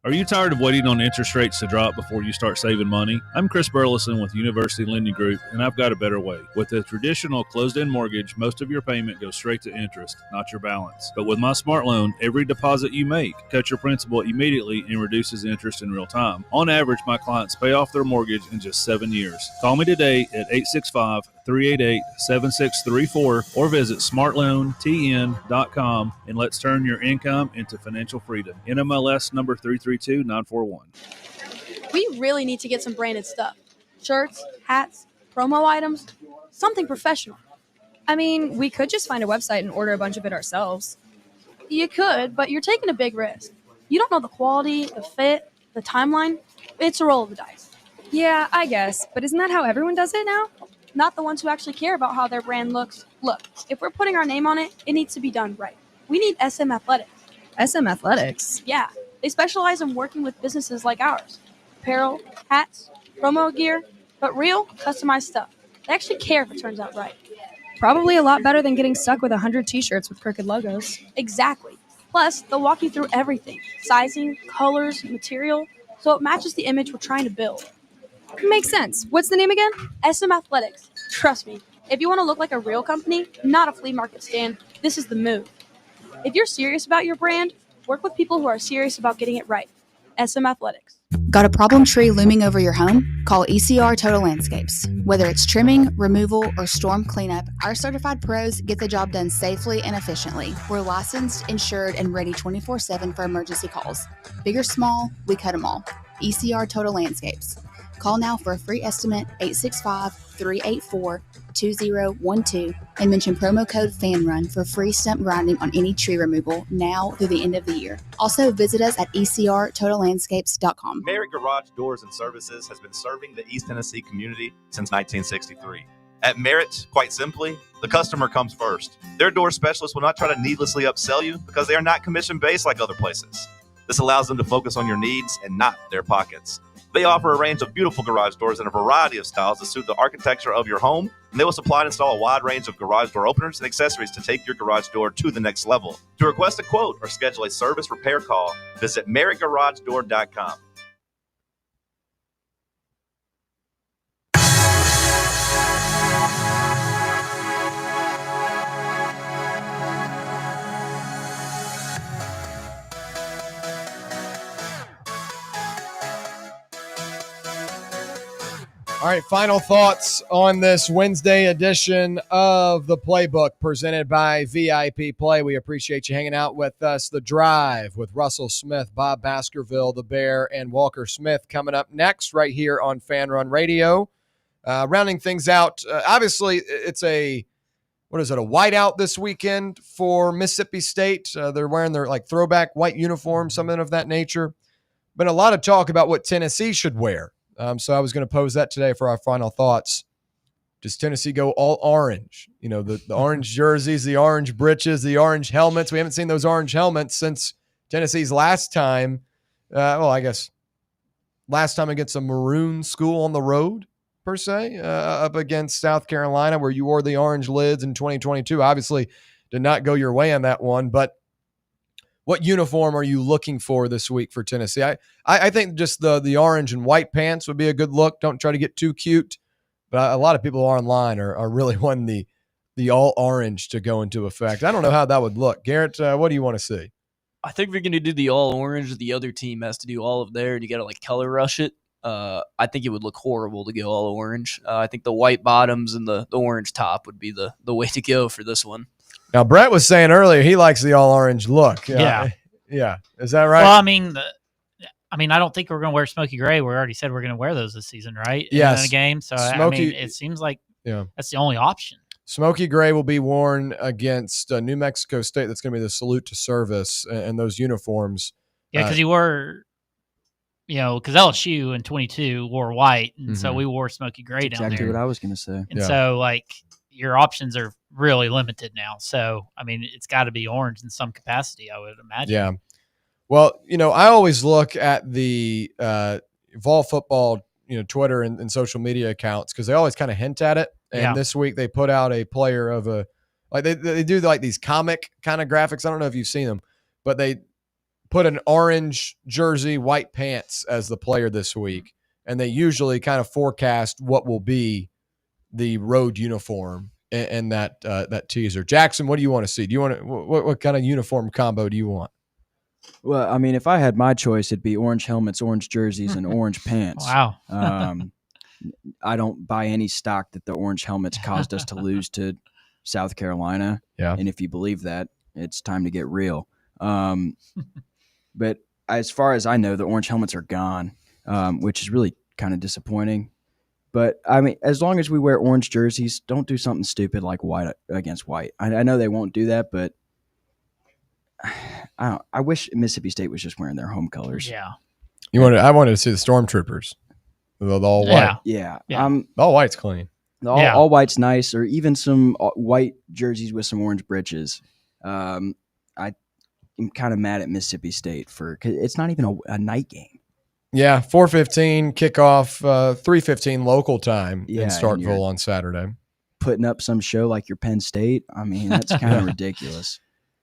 X: Are you tired of waiting on interest rates to drop before you start saving money? I'm Chris Burleson with University Lending Group, and I've got a better way. With a traditional closed-end mortgage, most of your payment goes straight to interest, not your balance. But with my Smart Loan, every deposit you make cuts your principal immediately and reduces interest in real time. On average, my clients pay off their mortgage in just 7 years. Call me today at 865-388-7634 or visit smartloantn.com and let's turn your income into financial freedom. NMLS number 332941.
K: We really need to get some branded stuff. Shirts, hats, promo items, something professional.
L: I mean, we could just find a website and order a bunch of it ourselves.
K: You could, but you're taking a big risk. You don't know the quality, the fit, the timeline. It's a roll of the dice.
L: Yeah, I guess, but isn't that how everyone does it now?
K: Not the ones who actually care about how their brand looks. Look, if we're putting our name on it, it needs to be done right. We need SM Athletics.
L: SM Athletics?
K: Yeah, they specialize in working with businesses like ours. Apparel, hats, promo gear, but real, customized stuff. They actually care if it turns out right.
L: Probably a lot better than getting stuck with 100 t-shirts with crooked logos.
K: Exactly. Plus, they'll walk you through everything. Sizing, colors, material, so it matches the image we're trying to build.
L: Makes sense. What's the name again?
K: SM Athletics. Trust me, if you want to look like a real company, not a flea market stand, this is the move. If you're serious about your brand, work with people who are serious about getting it right. SM Athletics.
M: Got a problem tree looming over your home? Call ECR Total Landscapes. Whether it's trimming, removal, or storm cleanup, our certified pros get the job done safely and efficiently. We're licensed, insured, and ready 24/7 for emergency calls. Big or small, we cut them all. ECR Total Landscapes. Call now for a free estimate, 865-384-2012, and mention promo code FANRUN for free stump grinding on any tree removal now through the end of the year. Also, visit us at ecrtotallandscapes.com.
H: Merritt Garage Doors and Services has been serving the East Tennessee community since 1963. At Merritt, quite simply, the customer comes first. Their door specialists will not try to needlessly upsell you because they are not commission-based like other places. This allows them to focus on your needs and not their pockets. They offer a range of beautiful garage doors in a variety of styles to suit the architecture of your home, and they will supply and install a wide range of garage door openers and accessories to take your garage door to the next level. To request a quote or schedule a service repair call, visit merrittgaragedoor.com.
B: All right, final thoughts on this Wednesday edition of the Playbook presented by VIP Play. We appreciate you hanging out with us. The Drive with Russell Smith, Bob Baskerville, The Bear, and Walker Smith coming up next right here on Fan Run Radio. Rounding things out, obviously it's a whiteout this weekend for Mississippi State. They're wearing their throwback white uniform, something of that nature. Been a lot of talk about what Tennessee should wear. So I was going to pose that today for our final thoughts. Does Tennessee go all orange? The orange jerseys, the orange breeches, the orange helmets. We haven't seen those orange helmets since Tennessee's last time. I guess last time against a maroon school on the road, per se, up against South Carolina, where you wore the orange lids in 2022. Obviously did not go your way on that one, but what uniform are you looking for this week for Tennessee? I think just the orange and white pants would be a good look. Don't try to get too cute. But a lot of people online are really wanting the all orange to go into effect. I don't know how that would look. Garrett, what do you want to see?
E: I think we're going to do the all orange. The other team has to do all of theirs, and you got to color rush it. I think it would look horrible to go all orange. I think the white bottoms and the orange top would be the way to go for this one.
B: Now, Brett was saying earlier he likes the all orange look.
F: Yeah.
B: Yeah. Is that right?
F: Well, I mean, I don't think we're going to wear smoky gray. We already said we're going to wear those this season, right?
B: Yes.
F: In a game. So,
B: Smoky,
F: it seems like
B: yeah,
F: that's the only option.
B: Smoky gray will be worn against New Mexico State. That's going to be the salute to service and those uniforms.
F: Yeah, because you were, because LSU in 22 wore white, and so we wore smoky gray down there.
A: Exactly what I was going to say.
F: And so, your options are really limited now. So, it's got to be orange in some capacity, I would imagine.
B: Yeah. Well, I always look at the Vol football, Twitter and social media accounts because they always kind of hint at it. And this week they put out a player of they do these comic kind of graphics. I don't know if you've seen them, but they put an orange jersey, white pants as the player this week. And they usually kind of forecast what will be the road uniform in that teaser. Jackson, what do you want to see? Do you want to, what kind of uniform combo do you want?
A: Well, if I had my choice, it'd be orange helmets, orange jerseys, and orange pants.
F: Wow.
A: I don't buy any stock that the orange helmets caused us to lose to South Carolina.
B: Yeah.
A: And if you believe that, it's time to get real. But as far as I know, the orange helmets are gone, which is really kind of disappointing. But, as long as we wear orange jerseys, don't do something stupid like white against white. I know they won't do that, but I wish Mississippi State was just wearing their home colors.
F: Yeah.
B: I wanted to see the Stormtroopers. The all white.
A: Yeah.
B: All white's clean.
A: All white's nice, or even some white jerseys with some orange breeches. I'm kind of mad at Mississippi State because it's not even a night game.
B: Yeah, 4:15 kickoff, 3:15 local time in
A: and
B: Starkville on Saturday.
A: Putting up some show like your Penn State. That's kind of ridiculous.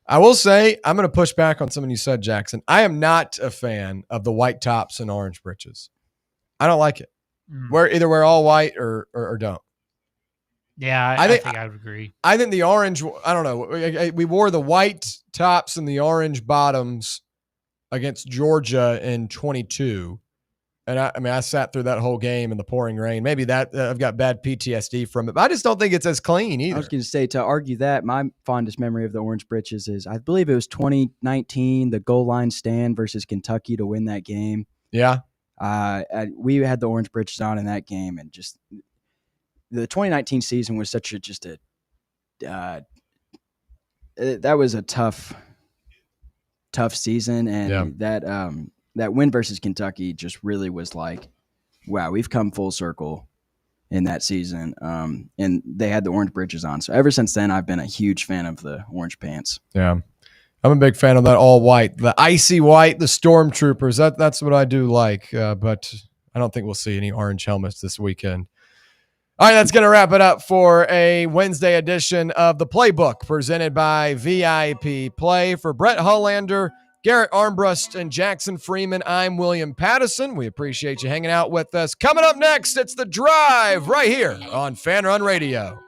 B: I will say, I'm going to push back on something you said, Jackson. I am not a fan of the white tops and orange breeches. I don't like it. Either wear all white or don't.
F: Yeah, I think I would agree.
B: I think the orange, I don't know. We wore the white tops and the orange bottoms against Georgia in 22. And I sat through that whole game in the pouring rain. Maybe that I've got bad PTSD from it, but I just don't think it's as clean either.
A: I was going to say, to argue that, my fondest memory of the orange breeches is, I believe it was 2019, the goal line stand versus Kentucky to win that game.
B: Yeah.
A: We had the orange breeches on in that game, and just the 2019 season was that was a tough season, and that win versus Kentucky just really was like, wow, we've come full circle in that season. And they had the orange breeches on. So ever since then, I've been a huge fan of the orange pants.
B: Yeah. I'm a big fan of that all white, the icy white, the Stormtroopers. That's what I do like. But I don't think we'll see any orange helmets this weekend. All right, that's going to wrap it up for a Wednesday edition of the Playbook presented by VIP Play. For Brett Hullander, Garrett Armbrust, and Jackson Freeman, I'm William Pattison. We appreciate you hanging out with us. Coming up next, it's The Drive right here on Fan Run Radio.